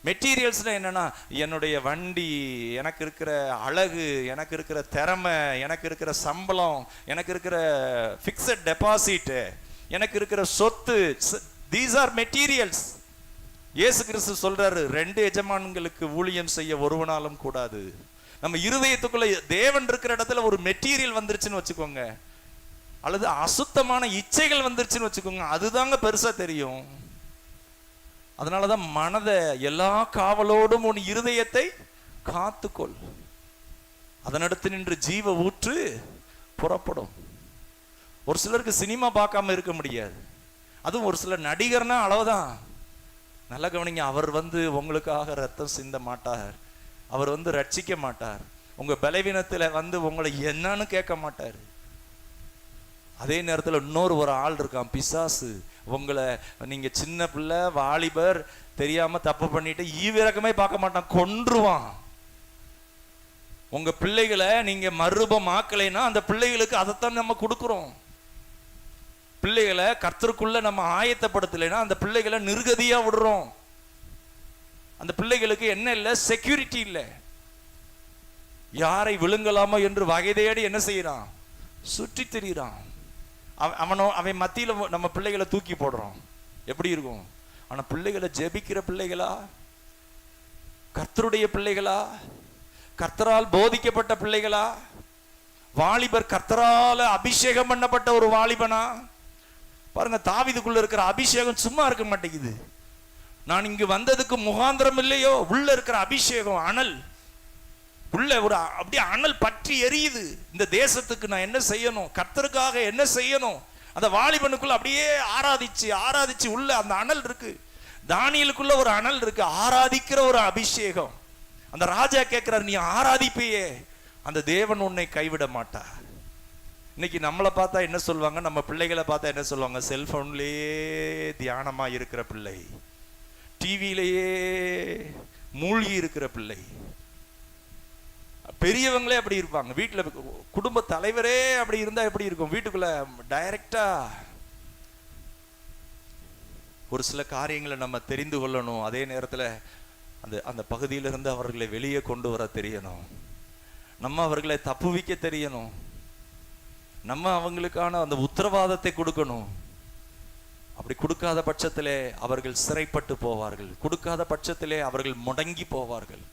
மெட்டீரியல்ஸ்னா என்னன்னா, என்னுடைய வண்டி, எனக்கு இருக்கிற அழகு, எனக்கு இருக்கிற திறமை, எனக்கு இருக்கிற சம்பளம், எனக்கு இருக்கிற ஃபிக்ஸட் டெபாசிட், எனக்கு இருக்கிற சொத்து. These are materials. இயேசு கிறிஸ்து சொல்றாரு, 2 எஜமான்களுக்கு ஊழியம் செய்ய ஒருவனாலும் கூடாது. நம்ம இருதயத்துக்குள்ள தேவன் இருக்கிற இடத்துல ஒரு மெட்டீரியல் வந்துருச்சுன்னு வச்சுக்கோங்க, அல்லது அசுத்தமான இச்சைகள் வந்துருச்சுன்னு வச்சுக்கோங்க, அதுதாங்க பெருசா தெரியும். அதனாலதான் மனதை எல்லா காவலோடும் உன் இருதயத்தை காத்துக்கொள், அதனடுத்து நின்று ஜீவ ஊற்று புறப்படும். ஒரு சிலருக்கு சினிமா பார்க்காம இருக்க முடியாது, அதுவும் ஒரு சிலர் நடிகர்னா அளவுதான். நல்லா கவனிங்க, அவர் உங்களுக்காக ரத்தம் சிந்த மாட்டார், அவர் ரட்சிக்க மாட்டார், உங்க பலவீனத்துல உங்களை என்னன்னு கேட்க மாட்டார். அதே நேரத்தில் ஒரு ஆள் இருக்கான், பிசாசு. உங்களை நீங்க சின்ன பிள்ளை வாலிபர் தெரியாம தப்பு பண்ணிட்டு ஈவிரக்கமே பார்க்க மாட்டான், கொன்றுவான். உங்க பிள்ளைகளை நீங்க மறுரூபமாக்கலைன்னா அந்த பிள்ளைகளுக்கு அதைத்தான் நம்ம கொடுக்குறோம். பிள்ளைகளை கர்த்தருக்குள்ள நம்ம ஆயத்தப்படுத்தலைன்னா அந்த பிள்ளைகளை நிர்கதியா விடுறோம். அந்த பிள்ளைகளுக்கு என்ன இல்லை, செக்யூரிட்டி இல்லை. யாரை விழுங்கலாமோ என்று வகை தேடி என்ன செய்யறான், சுற்றி திரிகிறான். அவன் மத்தியில நம்ம பிள்ளைகளை தூக்கி போடுறோம், எப்படி இருக்கும்? ஆனா பிள்ளைகளை ஜெபிக்கிற பிள்ளைகளா, கர்த்தருடைய பிள்ளைகளா, கர்த்தரால் போதிக்கப்பட்ட பிள்ளைகளா, வாலிபர் கர்த்தரால அபிஷேகம் பண்ணப்பட்ட ஒரு வாலிபனா? பாருங்க, தாவீதுக்குள்ள இருக்கிற அபிஷேகம் சும்மா இருக்க மாட்டேங்குது. நான் இங்கு வந்ததுக்கு முகாந்திரம் இல்லையோ, உள்ள இருக்கிற அபிஷேகம் அனல், உள்ள ஒரு அப்படியே அனல் பற்றி எரியுது. இந்த தேசத்துக்கு நான் என்ன செய்யணும், கர்த்தருக்காக என்ன செய்யணும், அந்த வாலிபனுக்குள்ள அப்படியே ஆராதிச்சு உள்ள அந்த அனல் இருக்கு. தானியேலுக்குள்ள ஒரு அனல் இருக்கு, ஆராதிக்கிற ஒரு அபிஷேகம். அந்த ராஜா கேட்கிறார், நீ ஆராதிப்பையே, அந்த தேவன் உன்னை கைவிட மாட்டார். இன்னைக்கு நம்மளை பார்த்தா என்ன சொல்லுவாங்க, நம்ம பிள்ளைகளை பார்த்தா என்ன சொல்லுவாங்க, செல்போன்லயே தியானமா இருக்கிற பிள்ளை, டிவியிலேயே மூழ்கி இருக்கிற பிள்ளை. பெரியவங்களே அப்படி இருப்பாங்க, வீட்டுல குடும்ப தலைவரே அப்படி இருந்தா எப்படி இருக்கும்? வீட்டுக்குள்ள டைரக்டா ஒரு சில காரியங்களை நம்ம தெரிந்து கொள்ளணும். அதே நேரத்துல அந்த பகுதியிலிருந்து அவர்களை வெளியே கொண்டு வர தெரியணும், நம்ம அவர்களை தப்புவிக்க தெரியணும், நம்ம அவங்களுக்கான அந்த உத்தரவாதத்தை கொடுக்கணும். அப்படி கொடுக்காத பட்சத்திலே அவர்கள் சிறைப்பட்டு போவார்கள், கொடுக்காத பட்சத்திலே அவர்கள் முடங்கி போவார்கள்,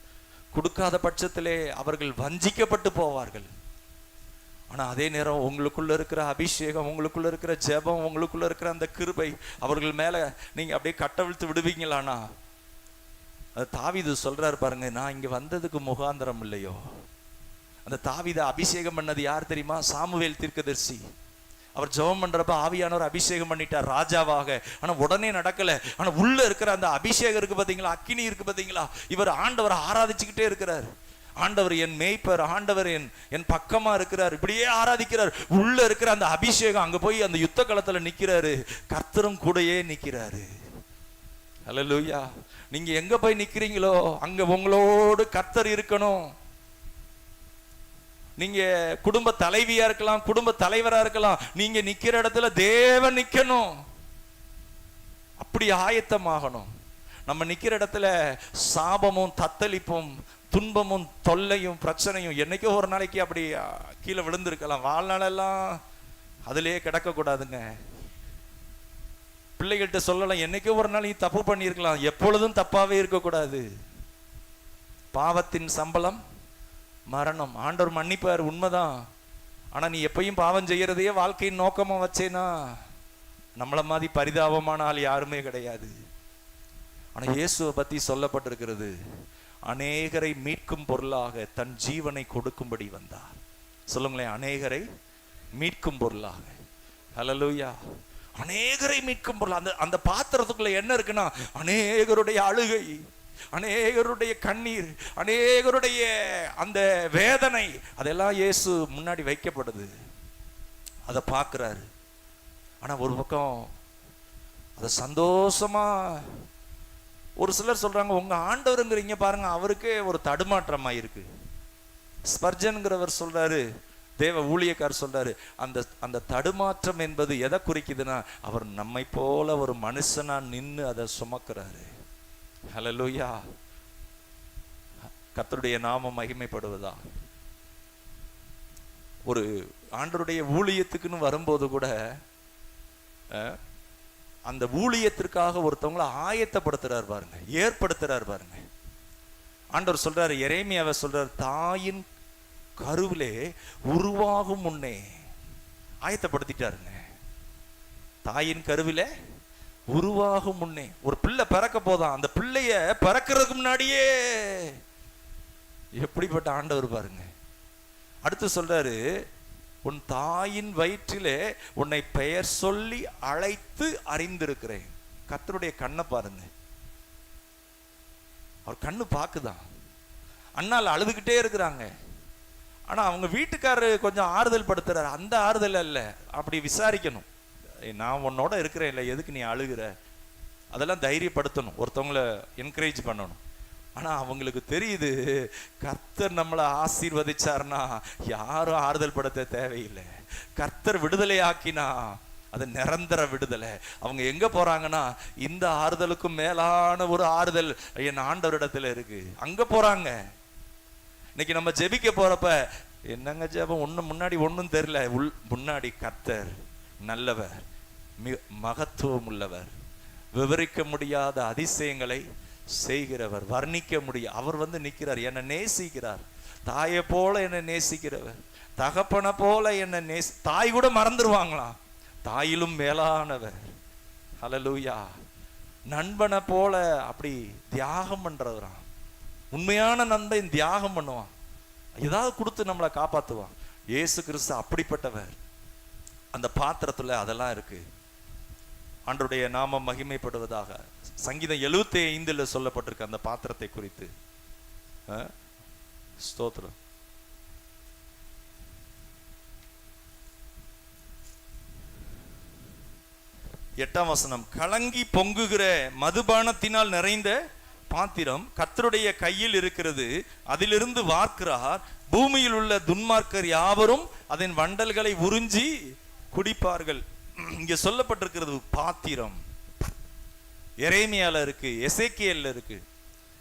கொடுக்காத பட்சத்திலே அவர்கள் வஞ்சிக்கப்பட்டு போவார்கள். ஆனா அதே நேரம் உங்களுக்குள்ள இருக்கிற அபிஷேகம், உங்களுக்குள்ள இருக்கிற ஜெபம், உங்களுக்குள்ள இருக்கிற அந்த கிருபை அவர்கள் மேல நீங்க அப்படியே கட்டவிழ்த்து விடுவீங்களானா, தாவீது சொல்றாரு பாருங்க, நான் இங்க வந்ததுக்கு முகாந்திரம் இல்லையோ. அந்த தாவீதை அபிஷேகம் பண்ணது யார் தெரியுமா? சாமுவேல் தீர்க்கதரிசி. அவர் ஜெபம் பண்றப்ப ஆவியானவர் அபிஷேகம் பண்ணிட்டார் ராஜாவாக. ஆனா உடனே நடக்கல. ஆனா உள்ள இருக்கிற அந்த அபிஷேகம் இருக்கு பாத்தீங்களா, அக்கினி இருக்கு பாத்தீங்களா, இவர் ஆண்டவரை ஆராதிச்சுக்கிட்டே இருக்கிறார். ஆண்டவர் என் மேய்ப்பர், ஆண்டவர் என் பக்கமா இருக்கிறார், இப்படியே ஆராதிக்கிறார். உள்ள இருக்கிற அந்த அபிஷேகம் அங்க போய் அந்த யுத்த களத்துல நிக்கிறாரு, கர்த்தரும் கூடயே நிக்கிறாரு. ஹல்லேலூயா. நீங்க எங்க போய் நிக்கிறீங்களோ அங்க உங்களோடு கர்த்தர் இருக்கணும். நீங்க குடும்ப தலைவியா இருக்கலாம், குடும்ப தலைவரா இருக்கலாம், நீங்க நிக்கிற இடத்துல தேவன் நிக்கணும். அப்படி ஆயத்தமாகணும். நம்ம நிக்கிற இடத்துல சாபமும் தத்தளிப்பும் துன்பமும் தொல்லையும் பிரச்சனையும் என்னைக்கோ ஒரு நாளைக்கு அப்படி கீழே விழுந்திருக்கலாம். வாழ்நாளெல்லாம் அதிலே கிடக்க கூடாதுங்க. பிள்ளைகள்கிட்ட சொல்லலாம், என்னைக்கோ ஒரு நாள் நீ தப்பு பண்ணியிருக்கலாம், எப்பொழுதும் தப்பாவே இருக்கக்கூடாது. பாவத்தின் சம்பளம் மரணம். ஆண்டவர் மன்னிப்பார், உண்மைதான். ஆனா நீ எப்பயும் பாவம் செய்யறதையே வாழ்க்கையின் நோக்கமா வச்சேனா நம்மள மாதிரி பரிதாபமான ஆள் யாருமே கிடையாது. ஆனா இயேசுவை பத்தி சொல்லப்பட்டிருக்கிறது, அநேகரை மீட்கும் பொருளாக தன் ஜீவனை கொடுக்கும்படி வந்தார். சொல்லுங்களேன், அநேகரை மீட்கும் பொருளாக. ஹல்லேலூயா. அநேகரை மீட்கும் பொருள். அந்த பாத்திரத்துக்குள்ள என்ன இருக்குன்னா, அநேகருடைய அழுகை, அநேகருடைய கண்ணீர், அநேகருடைய அந்த வேதனை, அதெல்லாம் இயேசு முன்னாடி வைக்கப்படுது. அதை பார்க்கிறாரு. ஆனா ஒரு பக்கம் அதை சந்தோஷமா, ஒரு சிலர் சொல்றாங்க, உங்க ஆண்டவருங்கிறீங்க பாருங்க, அவருக்கே ஒரு தடுமாற்றமா இருக்கு. ஸ்பர்ஜன்கிறவர் சொல்றாரு, தேவ ஊழியக்கார் சொல்றாரு, அந்த தடுமாற்றம் என்பது எதை குறிக்குதுன்னா, அவர் நம்மை போல ஒரு மனுஷனா நின்று அதை சுமக்கிறாரு. ஹல்லேலூயா. கர்த்தருடைய நாமம் மகிமைப்படுவதா. ஒரு ஆண்டவருடைய ஊழியத்துக்குன்னு வரும்போது கூட அந்த ஊழியத்திற்காக ஒருத்தவங்களை ஆயத்தப்படுத்துறாரு பாருங்க, ஏற்படுத்துறாரு பாருங்க. ஆண்டவர் சொல்றாரு, எரேமியாவை சொல்றாரு, தாயின் கருவிலே உருவாகும் முன்னே ஆயத்தப்படுத்திட்டாருங்க. தாயின் கருவிலே உருவாகும் முன்னே ஒரு பிள்ளை பிறக்க போதான், அந்த பிள்ளைய பிறக்கிறதுக்கு முன்னாடியே எப்படிப்பட்ட ஆண்டவர் பாருங்க. அடுத்து சொல்றாரு, உன் தாயின் வயிற்றிலே உன்னை பெயர் சொல்லி அழைத்து அறிந்திருக்கிறேன். கர்த்தருடைய கண்ணை பாருங்க, அவர் கண்ணு பாக்குதான். அண்ணால அழுதுகிட்டே இருக்கிறாங்க. ஆனா அவங்க வீட்டுக்காரரு கொஞ்சம் ஆறுதல் படுத்துறாரு. அந்த ஆறுதல் அல்ல, அப்படி விசாரிக்கணும், நான் உன்னோட இருக்கிறேன் இல்லை, எதுக்கு நீ அழுகிற, அதெல்லாம் தைரியப்படுத்தணும், ஒருத்தவங்களை என்கரேஜ் பண்ணணும். ஆனா அவங்களுக்கு தெரியுது, கர்த்தர் நம்மளை ஆசீர்வதிச்சார்னா யாரும் ஆறுதல் படுத்த தேவையில்லை. கர்த்தர் விடுதலை ஆக்கினா அது நிரந்தர விடுதலை. அவங்க எங்க போறாங்கன்னா, இந்த ஆறுதலுக்கும் மேலான ஒரு ஆறுதல் என் ஆண்டவரிடத்துல இருக்கு, அங்க போறாங்க. இன்னைக்கு நம்ம ஜெபிக்க போறப்ப, என்னங்க ஜெபம், ஒண்ணு முன்னாடி ஒண்ணும் தெரியல, முன்னாடி கர்த்தர் நல்லவர், மகத்துவம் உள்ளவர், விவரிக்க முடியாத அதிசயங்களை செய்கிறவர், வர்ணிக்க முடியும். அவர் வந்து நிற்கிறார், என்னை நேசிக்கிறார், தாயை போல என்னை நேசிக்கிறவர், தகப்பனை போல என்னை தாய் கூட மறந்துடுவாங்களாம், தாயிலும் மேலானவர். ஹல்லேலூயா. நண்பனை போல அப்படி தியாகம் பண்றவராம். உண்மையான நண்பன் தியாகம் பண்ணுவான், ஏதாவது கொடுத்து நம்மளை காப்பாத்துவான். இயேசு கிறிஸ்து அப்படிப்பட்டவர். அந்த பாத்திரத்துல அதெல்லாம் இருக்கு. ஆண்டவருடைய நாமம் மகிமைப்படுவதாக. சங்கீதம் 75 சொல்லப்பட்டிருக்கு அந்த பாத்திரத்தை குறித்து. ஸ்தோத்திரம். எட்டாம் வசனம், கலங்கி பொங்குகிற மதுபானத்தினால் நிறைந்த பாத்திரம் கர்த்தருடைய கையில் இருக்கிறது, அதிலிருந்து வார்க்கிறார், பூமியில் உள்ள துன்மார்க்கர் யாவரும் அதன் வண்டல்களை உறிஞ்சி குடிப்பார்கள். இங்க சொல்லப்பட்டிருக்கிறது பாத்திரம். எரேமியால இருக்கு, எசேக்கியேல்ல இருக்கு.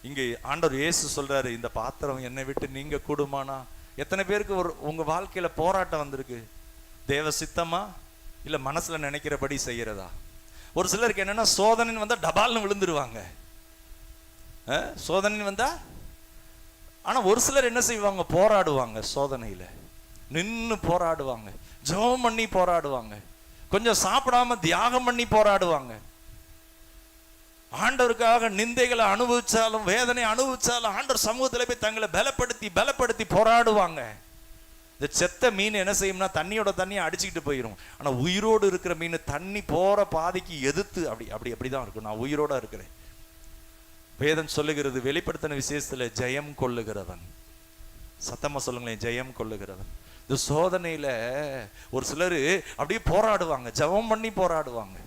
இங்க ஆண்டவர் இயேசு சொல்றாரு, இந்த பாத்திரம் என்னை விட்டு நீங்க கூடுமானா. எத்தனை பேருக்கு உங்க வாழ்க்கையில போராட்டம் வந்திருக்கு? தேவ சித்தமா இல்ல மனசுல நினைக்கிறபடி செய்யறதா? ஒரு சிலருக்கு என்னன்னா, சோதனை வந்தா டபால்னு விழுந்துருவாங்க. சோதனை வந்தா, ஆனா ஒரு சிலர் என்ன செய்வாங்க, போராடுவாங்க, சோதனையில நின்னு போராடுவாங்க, ஜெபம் பண்ணி போராடுவாங்க, கொஞ்சம் சாப்பிடாம தியாகம் பண்ணி போராடுவாங்க. ஆண்டவருக்காக நிந்தைகளை அனுபவிச்சாலும் வேதனை அனுபவிச்சாலும் ஆண்டவர் சமூகத்தில் போய் தங்களை பலப்படுத்தி போராடுவாங்க. இந்த செத்த மீன் என்ன செய்யும்னா, தண்ணியோட தண்ணியை அடிச்சுக்கிட்டு போயிடும். ஆனா உயிரோடு இருக்கிற மீன் தண்ணி போற பாதைக்கு எதிர்த்து அப்படிதான் இருக்கும். நான் உயிரோட இருக்கிறேன். வேதம் சொல்லுகிறது, வெளிப்படுத்தின விசேஷத்துல ஜெயம் கொள்ளுகிறவன். சத்தமா சொல்லுங்களேன், ஜெயம் கொள்ளுகிறவன். இந்த சோதனையில ஒரு சிலர் அப்படியே போராடுவாங்க, ஜெபம் பண்ணி போராடுவாங்க.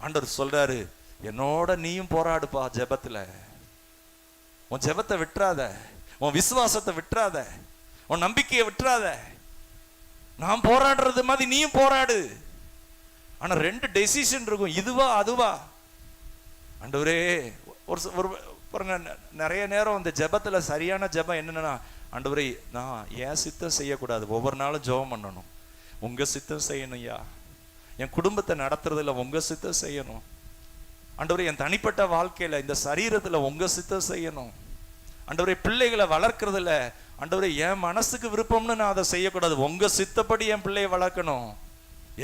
ஆண்டவர் சொல்றாரு, என்னோட நீயும் போராடுப்பா ஜெபத்துல. உன் ஜெபத்தை விட்டுறாத, உன் விசுவாசத்தை விட்டுறாத, உன் நம்பிக்கையை விட்டுறாத. நான் போராடுறது மாதிரி நீயும் போராடு. ஆனா 2 டெசிஷன் இருக்கும், இதுவா அதுவா. ஆண்டவரே, ஒரு பாருங்க, நிறைய நேரம் இந்த ஜெபத்துல சரியான ஜெபம் என்னன்னா, ஆண்டவரே நான் என் சித்தம் செய்யக்கூடாது, ஒவ்வொரு நாளும் ஜெபம் பண்ணணும். உங்க சித்தம் செய்யணும் ஐயா. என் குடும்பத்தை நடத்துறதுல உங்க சித்தம் செய்யணும் ஆண்டவரே. என் தனிப்பட்ட வாழ்க்கையில இந்த சரீரத்துல உங்க சித்தம் செய்யணும் ஆண்டவரே. பிள்ளைகளை வளர்க்கறதுல ஆண்டவரே என் மனசுக்கு விருப்பம்னு நான் அதை செய்யக்கூடாது, உங்க சித்தப்படி என் பிள்ளையை வளர்க்கணும்.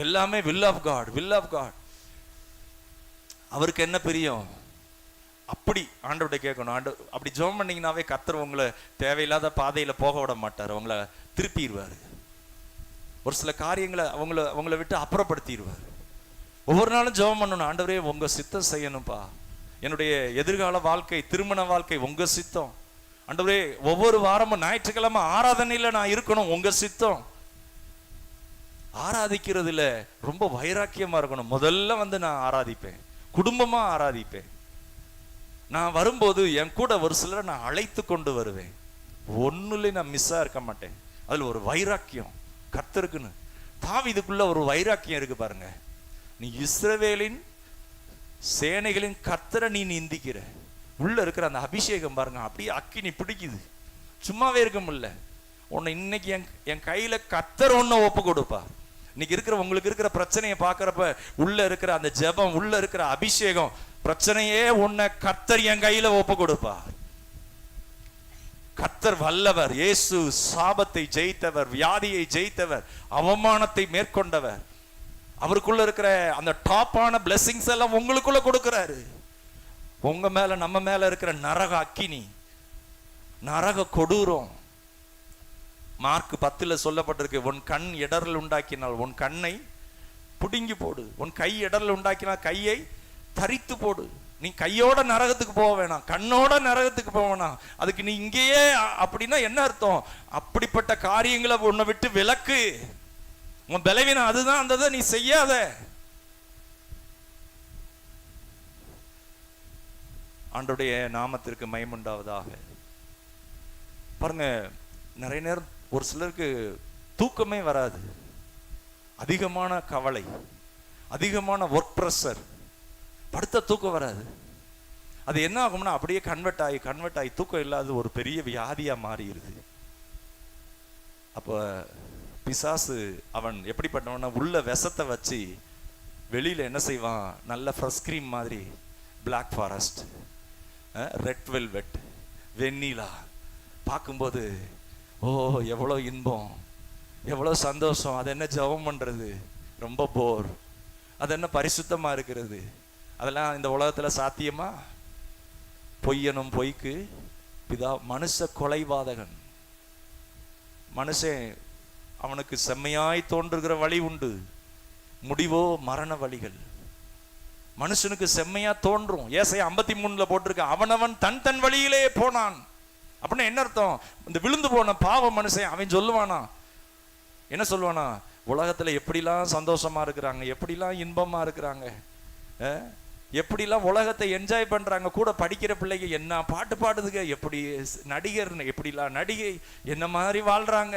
எல்லாமே will of God, will of God. அவருக்கு என்ன பிரியம் அப்படி ஆண்டவர்கிட்ட கேட்கணும். அப்படி ஜெபம் பண்ணீங்கன்னாவே கர்த்தர் உங்களை தேவையில்லாத பாதையில போக விட மாட்டார், உங்களை திருப்பிடுவார். ஒரு சில காரியங்களை அவங்கள விட்டு அப்புறப்படுத்திடுவார். ஒவ்வொரு நாளும் ஜெபம் பண்ணணும், ஆண்டவரே உங்க சித்தம் செய்யணும்பா. என்னுடைய எதிர்கால வாழ்க்கை, திருமண வாழ்க்கை உங்க சித்தம் ஆண்டவரே. ஒவ்வொரு வாரமும் ஞாயிற்றுக்கிழமை ஆராதனையில நான் இருக்கணும், உங்க சித்தம். ஆராதிக்கிறதுல ரொம்ப வைராக்கியமா இருக்கணும். முதல்ல நான் ஆராதிப்பேன், குடும்பமா ஆராதிப்பேன். நான் வரும்போது என் கூட ஒரு சிலரை நான் அழைத்து கொண்டு வருவேன். ஒண்ணுல நான் மிஸ்ஸா இருக்க மாட்டேன். அதுல ஒரு வைராக்கியம் கர்த்தருக்குன்னு. தாவீதுக்குள்ள ஒரு வைராக்கியம் இருக்கு பாருங்க. நீ இஸ்ரவேலின் சேனைகளின் கர்த்தரை நீ நிந்திக்கிற, உள்ள இருக்கிற அந்த அபிஷேகம் பாருங்க, அப்படியே அக்கினி பிடிக்குது. சும்மாவே இருக்க முடியல. உன்னை இன்னைக்கு என் கையில கர்த்தர் ஒன்ன ஒப்பு கொடுப்பா. இன்னைக்கு இருக்கிற உங்களுக்கு இருக்கிற பிரச்சனையை பார்க்கறப்ப உள்ள இருக்கிற அந்த ஜெபம், உள்ள இருக்கிற அபிஷேகம், பிரச்சனையே உன்னை கர்த்தர் என் கையில ஒப்பு கொடுப்பார். கர்த்தர் வல்லவர். இயேசு சாபத்தை ஜெயித்தவர், வியாதியை ஜெயித்தவர், அவமானத்தை மேற்கொண்டவர். அவருக்குள்ள இருக்கிற அந்த டாப்பான பிளெஸிங்ஸ் எல்லாம் உங்களுக்குள்ள கொடுக்கிறாரு. உங்க மேல நம்ம மேல இருக்கிற நரக அக்கினி, நரக கொடூரம். மார்க் 10 சொல்லப்பட்டிருக்கு, உன் கண் இடரல் உண்டாக்கினால் உன் கண்ணை புடுங்கி போடு, உன் கை இடரல் உண்டாக்கினால் கையை தரித்து போடு. நீ கையோட நரகத்துக்கு போக வேணாம், கண்ணோட நரகத்துக்கு போக வேணாம். அதுக்கு நீ இங்கேயே அப்படின்னா என்ன அர்த்தம்? அப்படிப்பட்ட காரியங்களை உன்னை விட்டு விலக்கு. உன் பலவீனம் அதுதான், அந்த நீ செய்யாத. ஆண்டவருடைய நாமத்திற்கு மகிமையுண்டாவதாக. பாருங்க, நிறைய நேரம் ஒரு சிலருக்கு தூக்கமே வராது. அதிகமான கவலை, அதிகமான ஒர்க் ப்ரெஷர், படுத்த தூக்கம் வராது. அது என்ன ஆகும்னா அப்படியே கன்வெர்ட் ஆகி தூக்கம் இல்லாத ஒரு பெரிய வியாதியா மாறிடுது. அப்ப பிசாசு அவன் எப்படிப்பட்டவனா, உள்ள விஷத்தை வச்சு வெளியில என்ன செய்வான், நல்ல ஃப்ரெஷ் கிரீம் மாதிரி, பிளாக் ஃபாரஸ்ட், ரெட் வெல்வெட், வெண்ணிலா பார்க்கும்போது ஓ எவ்வளோ இன்பம், எவ்வளோ சந்தோஷம். அது என்ன ஜெபம் பண்றது, ரொம்ப போர். அது என்ன பரிசுத்தமா இருக்கிறது, அதெல்லாம் இந்த உலகத்துல சாத்தியமா? பொய்யனும் பொய்க்கு பிதா. மனுஷ கொலைபாதகன், மனுஷன் அவனுக்கு செம்மையாய் தோன்றுகிற வழி உண்டு, முடிவோ மரண வழிகள். மனுஷனுக்கு செம்மையா தோன்றும். ஏசாயா 53 போட்டிருக்க, அவனவன் தன் தன் வழியிலே போனான். அப்படின்னா என்ன அர்த்தம்? இந்த விழுந்து போன பாவ மனுஷன் அவன் சொல்லுவானா, என்ன சொல்லுவானா, உலகத்துல எப்படிலாம் சந்தோஷமா இருக்கிறாங்க, எப்படிலாம் இன்பமா இருக்கிறாங்க, எப்படிலாம் உலகத்தை என்ஜாய் பண்றாங்க. கூட படிக்கிற பிள்ளைங்க என்ன பாட்டு பாடுதுங்க, எப்படி நடிகர், எப்படிலாம் நடிகை என்ன மாதிரி வாழ்றாங்க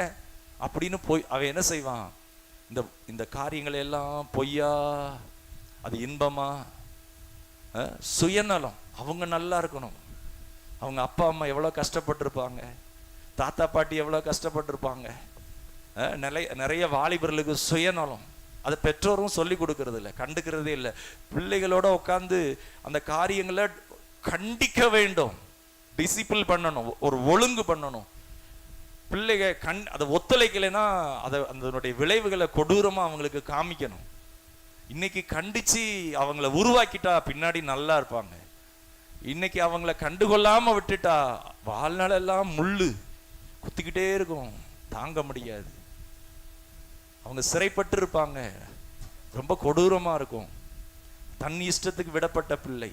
அப்படின்னு போய் அவன் என்ன செய்வான், இந்த காரியங்கள் எல்லாம் பொய்யா, அது இன்பமா? சுயநலம். அவங்க நல்லா இருக்கணும். அவங்க அப்பா அம்மா எவ்வளோ கஷ்டப்பட்டிருப்பாங்க, தாத்தா பாட்டி எவ்வளோ கஷ்டப்பட்டிருப்பாங்க. நிறைய வாலிபர்களுக்கு சுயநலம். அதை பெற்றோரும் சொல்லி கொடுக்கறது இல்லை, கண்டுக்கிறதே இல்லை. பிள்ளைகளோட உட்காந்து அந்த காரியங்களை கண்டிக்க வேண்டும், டிசிப்ளின் பண்ணணும், ஒரு ஒழுங்கு பண்ணணும். பிள்ளைங்க அதை ஒத்துழைக்கலைன்னா அதனுடைய விளைவுகளை கொடூரமா அவங்களுக்கு காமிக்கணும். இன்னைக்கு கண்டிச்சு அவங்கள உருவாக்கிட்டா பின்னாடி நல்லா இருப்பாங்க. இன்னைக்கு அவங்கள கண்டுகொள்ளாம விட்டுட்டா வாழ்நாளெல்லாம் முள்ளு குத்திக்கிட்டே இருக்கும், தாங்க முடியாது. அவங்க சிறைப்பட்டு இருப்பாங்க, ரொம்ப கொடூரமா இருக்கும். தன் இஷ்டத்துக்கு விடப்பட்ட பிள்ளை.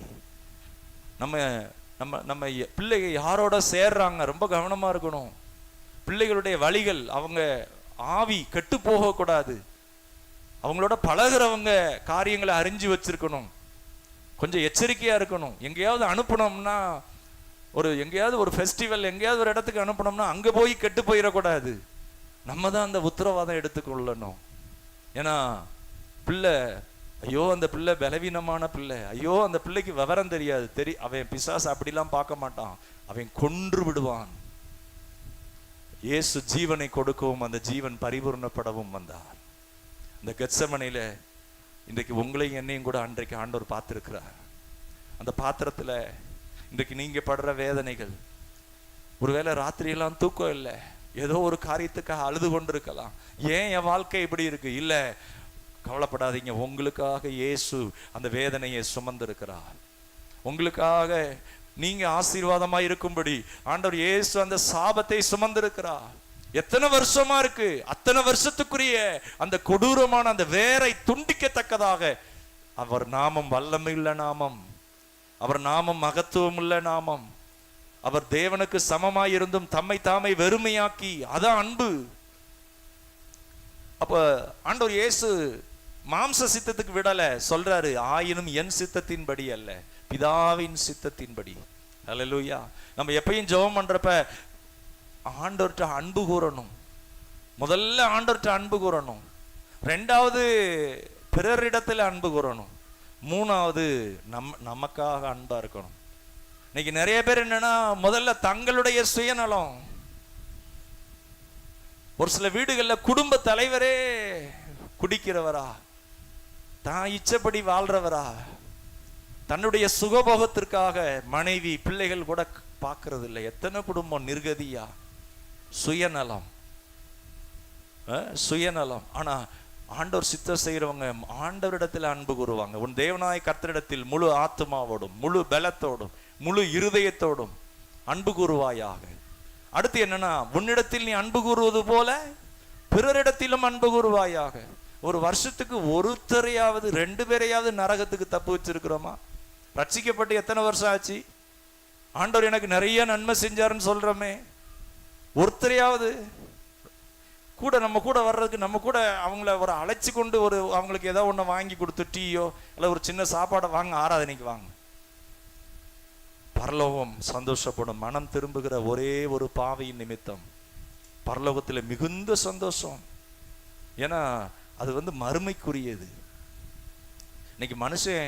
நம்ம நம்ம நம்ம பிள்ளைங்க யாரோட சேர்றாங்க ரொம்ப கவனமா இருக்கணும். பிள்ளைகளுடைய வழிகள், அவங்க ஆவி கெட்டு போக கூடாது. அவங்களோட பழகிறவங்க காரியங்களை அறிஞ்சு வச்சிருக்கணும், கொஞ்சம் எச்சரிக்கையா இருக்கணும். எங்கேயாவது அனுப்பணும்னா ஒரு எங்கேயாவது ஒரு ஃபெஸ்டிவல் எங்கேயாவது ஒரு இடத்துக்கு அனுப்பணும்னா அங்க போய் கெட்டு போயிடக்கூடாது. நம்ம தான் அந்த உத்தரவாதம் எடுத்துக்கொள்ளணும். ஏன்னா பிள்ளை, ஐயோ அந்த பிள்ளை பலவீனமான பிள்ளை, ஐயோ அந்த பிள்ளைக்கு விவரம் தெரியாது, அவன் பிசாசு அப்படிலாம் பார்க்க மாட்டான், அவன் கொன்று விடுவான். இயேசு ஜீவனை கொடுக்கவும் அந்த ஜீவன் பரிபூர்ணப்படவும் வந்தார். இந்த கெத்செமனையில இன்றைக்கு உங்களையும் என்னையும் கூட அன்றைக்கு ஆண்டவர் பார்த்திருக்கிறார். அந்த பாத்திரத்துல இன்றைக்கு நீங்க படுற வேதனைகள், ஒருவேளை ராத்திரியெல்லாம் தூக்கம் இல்லை, ஏதோ ஒரு காரியத்துக்காக அழுது கொண்டிருக்கலாம். ஏன் என் வாழ்க்கை இப்படி இருக்கு? இல்ல, கவலைப்படாதீங்க, உங்களுக்காக இயேசு அந்த வேதனையை சுமந்திருக்கிறார். உங்களுக்காக நீங்க ஆசீர்வாதமா இருக்கும்படி ஆண்டவர் இயேசு அந்த சாபத்தை சுமந்திருக்கிறார். எத்தனை வருஷமா இருக்கு, அத்தனை வருஷத்துக்குரிய அந்த கொடூரமான அந்த வேரை துண்டிக்கத்தக்கதாக அவர் நாமம் வல்லமையுள்ள நாமம், அவர் நாமம் மகத்துவம் உள்ள நாமம். அவர் தேவனுக்கு சமமாய் இருந்தும் தம்மை தாமை வெறுமையாக்கி, அதான் அன்பு. அப்ப ஆண்டவர் இயேசு மாம்ச சித்தத்துக்கு விடல, சொல்றாரு, ஆயினும் என் சித்தத்தின்படி அல்ல, பிதாவின் சித்தத்தின்படி. அல்லேலூயா. நம்ம எப்பயும் ஜெபம் பண்றப்ப ஆண்டவர்கிட்ட அன்பு கூறணும். முதல்ல ஆண்டவர்கிட்ட அன்பு கூறணும், ரெண்டாவது பிறரிடத்துல அன்பு கூறணும், மூணாவது நமக்காக அன்பா இருக்கணும். இன்னைக்கு நிறைய பேர் என்னன்னா, முதல்ல தங்களுடைய சுயநலம். ஒரு சில வீடுகள்ல குடும்ப தலைவரே குடிக்கிறவரா, தான் இச்சப்படி வாழ்றவரா, தன்னுடைய சுகபோகத்திற்காக மனைவி பிள்ளைகள் கூட பார்க்கறது இல்லை. எத்தனை குடும்பம் நிர்கதியா, சுயநலம், சுயநலம். ஆனா ஆண்டவர் சித்தம் செய்யறவங்க ஆண்டவரிடத்தில் அன்பு கூறுவாங்க. உன் தேவனாய கர்த்தரிடத்தில் முழு ஆத்மாவோடும் முழு பலத்தோடும் முழு இருதயத்தோடும் அன்பு கூறுவாயாக. அடுத்து என்னன்னா, உன்னிடத்தில் நீ அன்பு கூறுவது போல பிறரிடத்திலும் அன்பு கூறுவாயாக. ஒரு வருஷத்துக்கு ஒருத்தரையாவது 2 பேரையாவது நரகத்துக்கு தப்பு வச்சிருக்கிறோமா? ரட்சிக்கப்பட்டு எத்தனை வருஷம் ஆச்சு? ஆண்டவர் எனக்கு நிறைய நன்மை செஞ்சாருன்னு சொல்றோமே, ஒருத்தரையாவது கூட நம்ம கூட வர்றதுக்கு, நம்ம கூட அவங்கள ஒரு அழைச்சி கொண்டு ஒரு அவங்களுக்கு ஏதோ ஒன்று வாங்கி கொடுத்து, டீயோ இல்லை ஒரு சின்ன சாப்பாடை வாங்க, ஆராதனைக்கு வாங்க. பரலோகம் சந்தோஷப்படும். மனம் திரும்புகிற ஒரே ஒரு பாவியின் நிமித்தம் பரலோகத்தில் மிகுந்த சந்தோஷம். ஏன்னா அது மறுமைக்குரியது. இன்னைக்கு மனுஷன்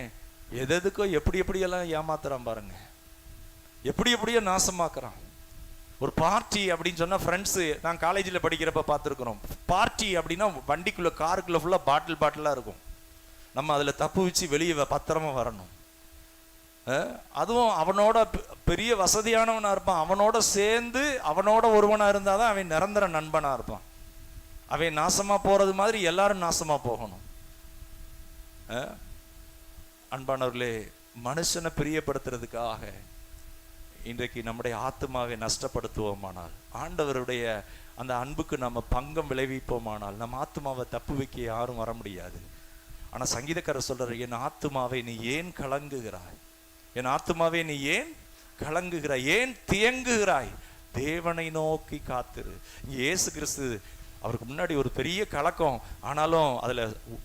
எதுக்கோ எப்படியெல்லாம் ஏமாத்துறான் பாருங்க, எப்படியோ நாசமாக்குறான். ஒரு பார்ட்டி அப்படின்னு சொன்னா, ஃப்ரெண்ட்ஸு, நான் காலேஜில் படிக்கிறப்ப பார்த்துருக்குறோம், பார்ட்டி அப்படின்னா வண்டிக்குள்ள காருக்குள்ள ஃபுல்லாக பாட்டிலாக இருக்கும். நம்ம அதில் தப்பு வச்சு வெளியே பத்திரமா வரணும். அதுவும் அவனோட பெரிய வசதியானவனா இருப்பான், அவனோட சேர்ந்து அவனோட ஒருவனா இருந்தாதான் அவன் நிரந்தர நண்பனா இருப்பான். அவன் நாசமா போறது மாதிரி எல்லாரும் நாசமா போகணும். அன்பானவர்களே, மனுஷனை பிரியப்படுத்துறதுக்காக இன்றைக்கு நம்முடைய ஆத்மாவை நஷ்டப்படுத்துவோமானால், ஆண்டவருடைய அந்த அன்புக்கு நம்ம பங்கம் விளைவிப்போமானால், நம்ம ஆத்மாவை தப்பு வைக்க யாரும் வர முடியாது. ஆனா சங்கீதக்காரர் சொல்றாரு, என் ஆத்மாவை நீ ஏன் கலங்குகிறாய், என் ஆத்மாவே நீ ஏன் கலங்குகிறாய், ஏன் தியங்குகிறாய், தேவனை நோக்கி காத்திரு. இயேசு கிறிஸ்து அவருக்கு முன்னாடி ஒரு பெரிய கலக்கம், ஆனாலும் அதுல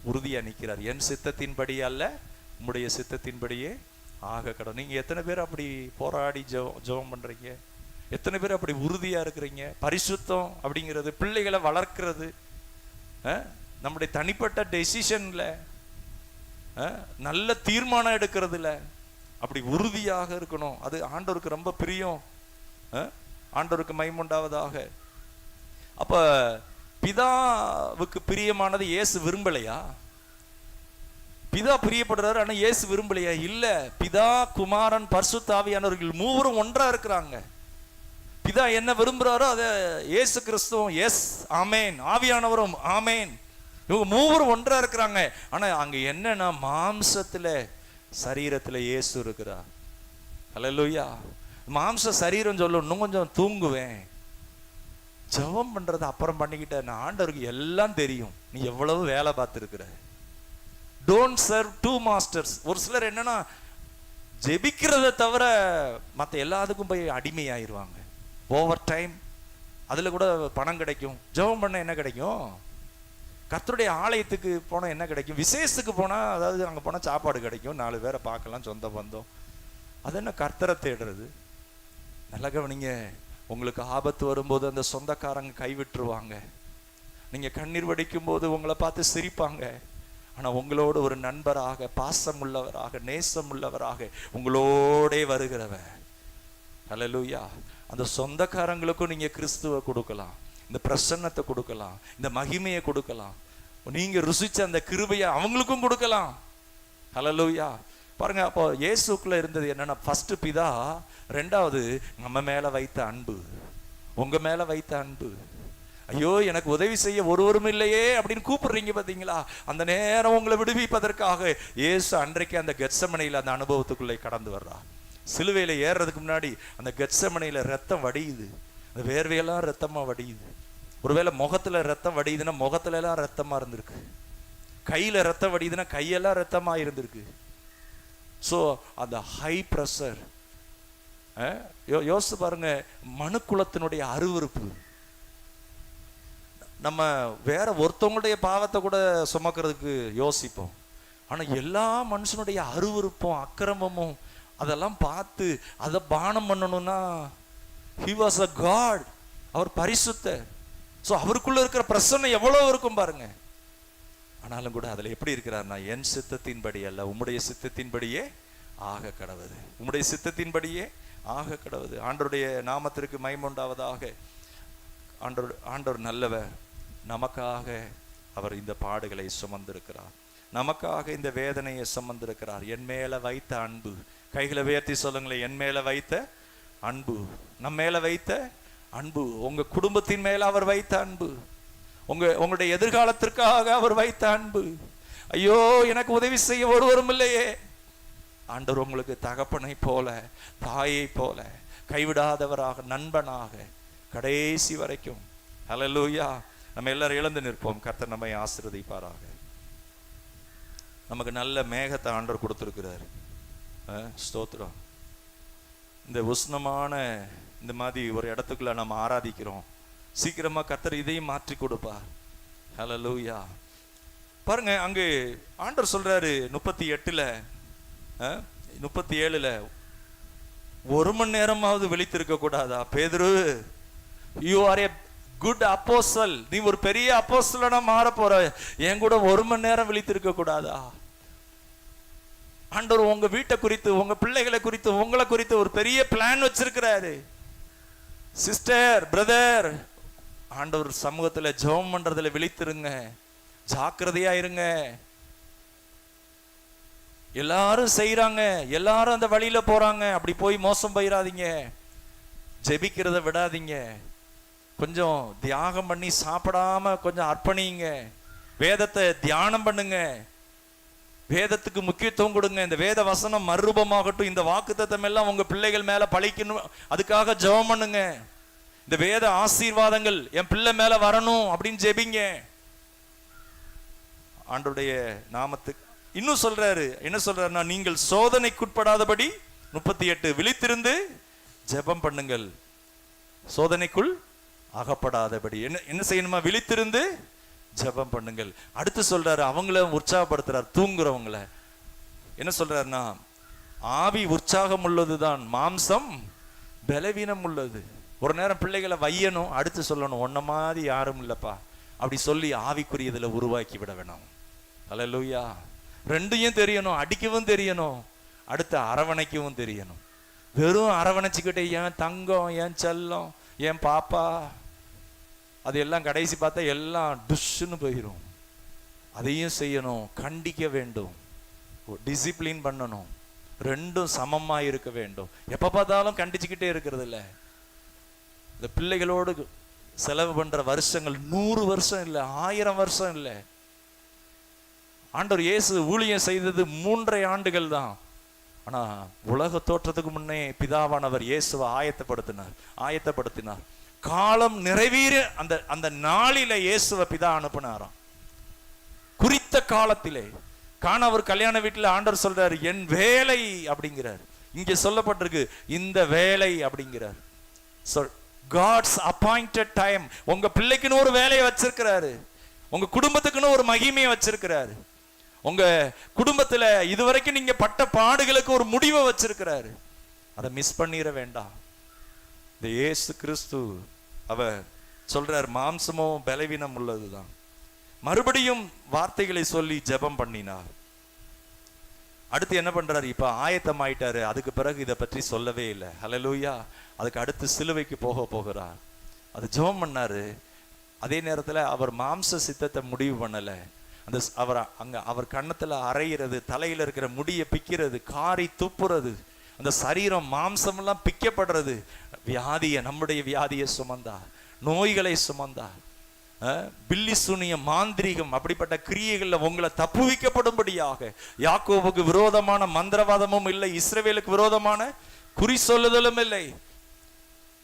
உறுதியா நிற்கிறார். என் சித்தத்தின்படி அல்ல, உம்முடைய சித்தத்தின்படியே ஆக கடவுள். நீங்க எத்தனை பேர் அப்படி போராடி ஜெபம் பண்றீங்க? எத்தனை பேர் அப்படி உறுதியா இருக்கிறீங்க? பரிசுத்தம் அப்படிங்கிறது, பிள்ளைகளை வளர்க்கிறது, நம்முடைய தனிப்பட்ட டெசிஷன்ல நல்ல தீர்மானம் எடுக்கிறதுல அப்படி உறுதியாக இருக்கணும். அது ஆண்டவருக்கு ரொம்ப பிரியம், ஆண்டவருக்கு மகிமையுண்டாவதாக. அப்ப பிதாவுக்கு பிரியமானது இயேசு விரும்பலையா? பிதா பிரியப்படுறாரு, ஆனா இயேசு விரும்பலையா? இல்ல. பிதா, குமாரன், பரிசுத்த ஆவியானவர்கள் மூவரும் ஒன்றா இருக்கிறாங்க. பிதா என்ன விரும்புறாரோ அதை இயேசு கிறிஸ்துவும் எஸ் ஆமேன், ஆவியானவரும் ஆமேன், இவங்க மூவரும் ஒன்றா இருக்கிறாங்க. ஆனா அங்க என்னன்னா, மாம்சத்துல சரீரத்துல இயேசு இருக்கிறார். அல்லேலூயா. மாம்ச சரீரம் சொல்ல இன்னும் கொஞ்சம் தூங்குவேன், ஜெபம் பண்றது அப்புறம் பண்ணிக்கிட்ட, நான் ஆண்டவருக்கு எல்லாம் தெரியும், நீ எவ்வளவு வேலை பார்த்துருக்கிற. Don't serve two masters. ஒரு சிலர் என்னன்னா, ஜெபிக்கிறத தவிர மற்ற எல்லாத்துக்கும் போய் அடிமையாயிருவாங்க. ஓவர் டைம், அதுல கூட பணம் கிடைக்கும். ஜெபம் பண்ண என்ன கிடைக்கும்? கர்த்தருடைய ஆலயத்துக்கு போனால் என்ன கிடைக்கும்? விசேஷத்துக்கு போனால், அதாவது அங்கே போனால் சாப்பாடு கிடைக்கும், 4 பேரை பார்க்கலாம், சொந்த பந்தம். அது என்ன கர்த்தரை தேடுறது? நல்லா கவனிங்க, உங்களுக்கு ஆபத்து வரும்போது அந்த சொந்தக்காரங்க கைவிட்டுருவாங்க. நீங்க கண்ணீர் வடிக்கும் போது உங்களை பார்த்து சிரிப்பாங்க. ஆனா உங்களோடு ஒரு நண்பராக, பாசம் உள்ளவராக, நேசம் உள்ளவராக உங்களோடே வருகிறவர். ஹல்லேலூயா. அந்த சொந்தக்காரங்களுக்கும் நீங்க கிறிஸ்துவை கொடுக்கலாம், இந்த பிரசன்னத்தை கொடுக்கலாம், இந்த மகிமையை கொடுக்கலாம், நீங்க ருசிச்ச அந்த கிருபையை அவங்களுக்கும் கொடுக்கலாம். ஹல்லேலூயா. பாருங்க, அப்போ இயேசுக்குள்ள இருந்தது என்னன்னா, ஃபர்ஸ்ட் பிதா, ரெண்டாவது நம்ம மேல வைத்த அன்பு, உங்க மேல வைத்த அன்பு. ஐயோ எனக்கு உதவி செய்ய ஒருவரும் இல்லையே அப்படின்னு கூப்பிடுறீங்க பாத்தீங்களா, அந்த நேரம் உங்களை விடுவிப்பதற்காக இயேசு அன்றைக்கு அந்த கெத்செமனையில அந்த அனுபவத்துக்குள்ளே கடந்து வர்றா. சிலுவையில ஏறுறதுக்கு முன்னாடி அந்த கெத்செமனையில ரத்தம் வடியுது, அந்த வேர்வையெல்லாம் ரத்தமா வடியுது. ஒருவேளை முகத்துல ரத்தம் வடியுதுன்னா முகத்துல எல்லாம் ரத்தமா இருந்திருக்கு, கையில ரத்தம் வடியுதுன்னா கையெல்லாம் ரத்தமா இருந்திருக்கு. ஸோ அந்த ஹை ப்ரெஷர், யோசிச்சு பாருங்க, மனுக்குலத்தினுடைய அருவருப்பு. நம்ம வேற ஒருத்தவங்களுடைய பாவத்தை கூட சுமக்கிறதுக்கு யோசிப்போம், ஆனா எல்லா மனுஷனுடைய அருவருப்பும் அக்கிரமமும் அதெல்லாம் பார்த்து அதை பானம் பண்ணணும்னா, he was a God, அவர் பரிசுத்தர். ஸோ அவருக்குள்ள இருக்கிற பிரசன்னை எவ்வளவு இருக்கும் பாருங்க. ஆனாலும் கூட அதுல எப்படி இருக்கிறார்னா, என் சித்தத்தின்படி அல்ல உம்முடைய சித்தத்தின்படியே ஆக கடவுது, உம்முடைய சித்தத்தின்படியே ஆக கடவுது. ஆண்டவருடைய நாமத்திற்கு மகிமை உண்டாவதாக. ஆண்டவர் நல்லவர். நமக்காக அவர் இந்த பாடுகளை சுமந்திருக்கிறார், நமக்காக இந்த வேதனையை சுமந்திருக்கிறார். என் மேல வைத்த அன்பு, கைகளை உயர்த்தி சொல்லுங்களேன், என் மேல வைத்த அன்பு, நம்ம மேல வைத்த அன்பு, உங்க குடும்பத்தின் மேல அவர் வைத்த அன்பு, உங்களுடைய எதிர்காலத்திற்காக அவர் வைத்த அன்பு. ஐயோ எனக்கு உதவி செய்ய ஒருவரும் இல்லையே. ஆண்டவர் உங்களுக்கு தகப்பனை போல, தாயை போல, கைவிடாதவராக, நண்பனாக கடைசி வரைக்கும். ஹல்லேலூயா. நம்ம எல்லாரும் எழுந்து நிற்போம். கர்த்தர் நம்மை ஆசீர்வதிப்பாராக. நமக்கு நல்ல மேகத்தை ஆண்டவர் கொடுத்திருக்கிறார். ஸ்தோத்திரம். இந்த உஷ்ணமான இந்த மாதிரி ஒரு இடத்துக்குள்ள நம்ம ஆராதிக்கிறோம். சீக்கிரமா கர்த்தர் இதையும் மாற்றி கொடுப்பார். ஹல்லேலூயா. பாருங்க, அங்கு ஆண்டவர் சொல்றாரு 38ல 37ல, ஒரு மணி நேரமாவது விழித்திருக்க கூடாதா பேதுரு? You R A good apostle, நீ ஒரு பெரிய அப்போஸ்தலனா மாற போற, என் கூட ஒரு மணி நேரம் விழித்திருக்க கூடாதா? ஆண்டவர் உங்க வீட்டை குறித்து, உங்க பிள்ளைகளை குறித்து, உங்களை குறித்து ஒரு பெரிய பிளான் வச்சிருக்கிறாரு. சிஸ்டர், பிரதர், ஆண்டவர் சமூகத்துல ஜெபம் பண்றதுல விழித்திருங்க, ஜாக்கிரதையா இருங்க. எல்லாரும் செய்யறாங்க, எல்லாரும் அந்த வழியில போறாங்க, அப்படி போய் மோசம் போயிடாதீங்க. ஜெபிக்கிறத விடாதீங்க. கொஞ்சம் தியாகம் பண்ணி சாப்பிடாம கொஞ்சம் அர்ப்பணிங்க. வேதத்தை தியானம் பண்ணுங்க, வேதத்துக்கு முக்கியத்துவம் கொடுங்க. இந்த வேத வசனம் மறுரூபமாகட்டும், இந்த வாக்குத்தத்தம் எல்லாம் உங்க பிள்ளைகள் மேல பழிக்கணும், அதுக்காக ஜெபம் பண்ணுங்க. இந்த வேத ஆசீர்வாதங்கள் என் பிள்ளை மேல வரணும் அப்படின்னு ஜெபிங்க. ஆண்டவருடைய நாமத்துக்கு இன்னும் சொல்றாரு, என்ன சொல்றாருன்னா, நீங்கள் சோதனைக்குட்படாதபடி 38 விழித்திருந்து ஜெபம் பண்ணுங்கள், சோதனைக்குள் அகப்படாதபடி. என்ன செய்யணுமா? விழித்திருந்து ஜெபம் பண்ணுங்கள். அடுத்து சொல்றாரு, அவங்கள உற்சாகப்படுத்துறாரு, தூங்குறவங்கள. என்ன சொல்றாருன்னா, ஆவி உற்சாகம் உள்ளதுதான், மாம்சம் பலவீனம் உள்ளது. ஒரு நேரம் பிள்ளைகளை வையணும், அடுத்து சொல்லணும், ஒன்ன மாதிரி யாரும் இல்லப்பா அப்படி சொல்லி ஆவிக்குரியதுல உருவாக்கி விட வேணும். ஹல்லேலூயா. ரெண்டையும் தெரியணும், அடிக்கவும் தெரியணும், அடுத்து அரவணைக்கவும் தெரியணும். வெறும் அரவணைச்சுக்கிட்டே என் தங்கம், என் செல்லம், என் பாப்பா, அது எல்லாம் கடைசி பார்த்தா எல்லாம் டுஷ்ன்னு போயிடும். அதையும் செய்யணும், கண்டிக்க வேண்டும், டிசிப்ளின் பண்ணணும், ரெண்டும் சமமா இருக்க வேண்டும். எப்ப பார்த்தாலும் கண்டிச்சுக்கிட்டே இருக்கிறது இல்லை. இந்த பிள்ளைகளோடு செலவு பண்ற வருஷங்கள் 100 வருஷம் இல்லை, 1000 வருஷம் இல்லை. ஆண்டவர் இயேசு ஊழியம் செய்தது 3.5 ஆண்டுகள் தான். ஆனா உலக தோற்றத்துக்கு முன்னே பிதாவானவர் இயேசுவை ஆயத்தப்படுத்தினார். காலம் நிறைவேற அந்த நாளில இயேசுவை பிதா அனுப்பினாராம், குறித்த காலத்திலே. கானாவூர் கல்யாண வீட்டுல ஆண்டவர் சொல்றாரு, என் வேலை அப்படிங்கிறார். இங்க சொல்லப்பட்டிருக்கு இந்த வேலை அப்படிங்கிறார். God's appointed time. உங்க பிள்ளைக்குன்னு ஒரு வேலையை வச்சிருக்கிறாரு, உங்க குடும்பத்துக்குன்னு ஒரு மகிமையை வச்சிருக்கிறாரு, உங்க குடும்பத்துல இதுவரைக்கும் நீங்க பட்ட பாடுகளுக்கு ஒரு முடிவை வச்சிருக்கிறாரு. அதை மிஸ் பண்ணிட வேண்டாம். இந்த இயேசு கிறிஸ்து அவர் சொல்றார், மாம்சமோ பலவீனம் உள்ளதுதான். மறுபடியும் வார்த்தைகளை சொல்லி ஜெபம் பண்ணினார். அடுத்து என்ன பண்றாரு? இப்ப ஆயத்தம் ஆயிட்டாரு. அதுக்கு பிறகு இதை பற்றி சொல்லவே இல்லை. ஹல்லேலூயா. அதுக்கு அடுத்து சிலுவைக்கு போகிறார். அது ஜெபம் பண்ணாரு. அதே நேரத்துல அவர் மாம்ச சித்தத்தை முடிவு பண்ணல. அந்த அவர் கண்ணத்துல அரைகிறது, தலையில இருக்கிற முடியை பிக்கிறது, காரி துப்புறது, அந்த சரீரம் மாம்சம் எல்லாம் பிக்கப்படுறது, நம்முடைய வியாதியை சுமந்தார், நோய்களை சுமந்தார். பில்லி சூனியம், மாந்திரீகம், அப்படிப்பட்ட கிரியைகள்ல உங்களை தப்புவிக்கப்படும்படியாக யாக்கோபுக்கு விரோதமான மந்திரவாதமும் இல்லை, இஸ்ரவேலுக்கு விரோதமான குறி சொல்லுதலும் இல்லை.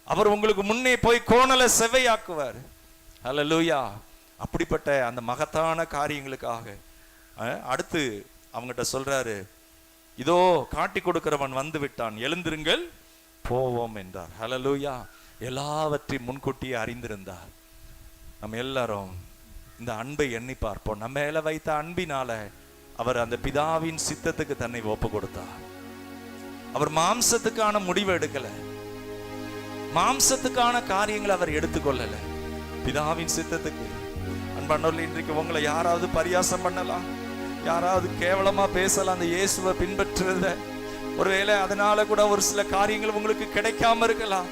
அவர் உங்களுக்கு முன்னே போய் கோணலை செவ்வையாக்குவார். ஹல்லேலூயா. அப்படிப்பட்ட அந்த மகத்தான காரியங்களுக்காக அடுத்து அவங்ககிட்ட சொல்றாரு, இதோ காட்டி கொடுக்கிறவன் வந்து விட்டான், எழுந்திருங்கள் போவோம் என்றார். ஹல்லேலூயா. எல்லாவற்றையும் முன்கூட்டியே அறிந்திருந்தார். நம்ம எல்லாரும் இந்த அன்பை எண்ணி பார்ப்போம். நம்ம மேல வைத்த அன்பினால அவர் அந்த பிதாவின் சித்தத்துக்கு தன்னை ஒப்பு கொடுத்தார். அவர் மாம்சத்துக்கான முடிவை எடுக்கல, மாம்சத்துக்கான காரியங்களை அவர் எடுத்துக்கொள்ளல, பிதாவின் சித்தத்துக்கு. அன்பானவர்களே, இன்றைக்கு உங்களை யாராவது பரியாசம் பண்ணலாம், யாராவது கேவலமா பேசலாம் அந்த இயேசுவை பின்பற்றுறத. ஒருவேளை அதனால கூட ஒரு சில காரியங்கள் உங்களுக்கு கிடைக்காம இருக்கலாம்.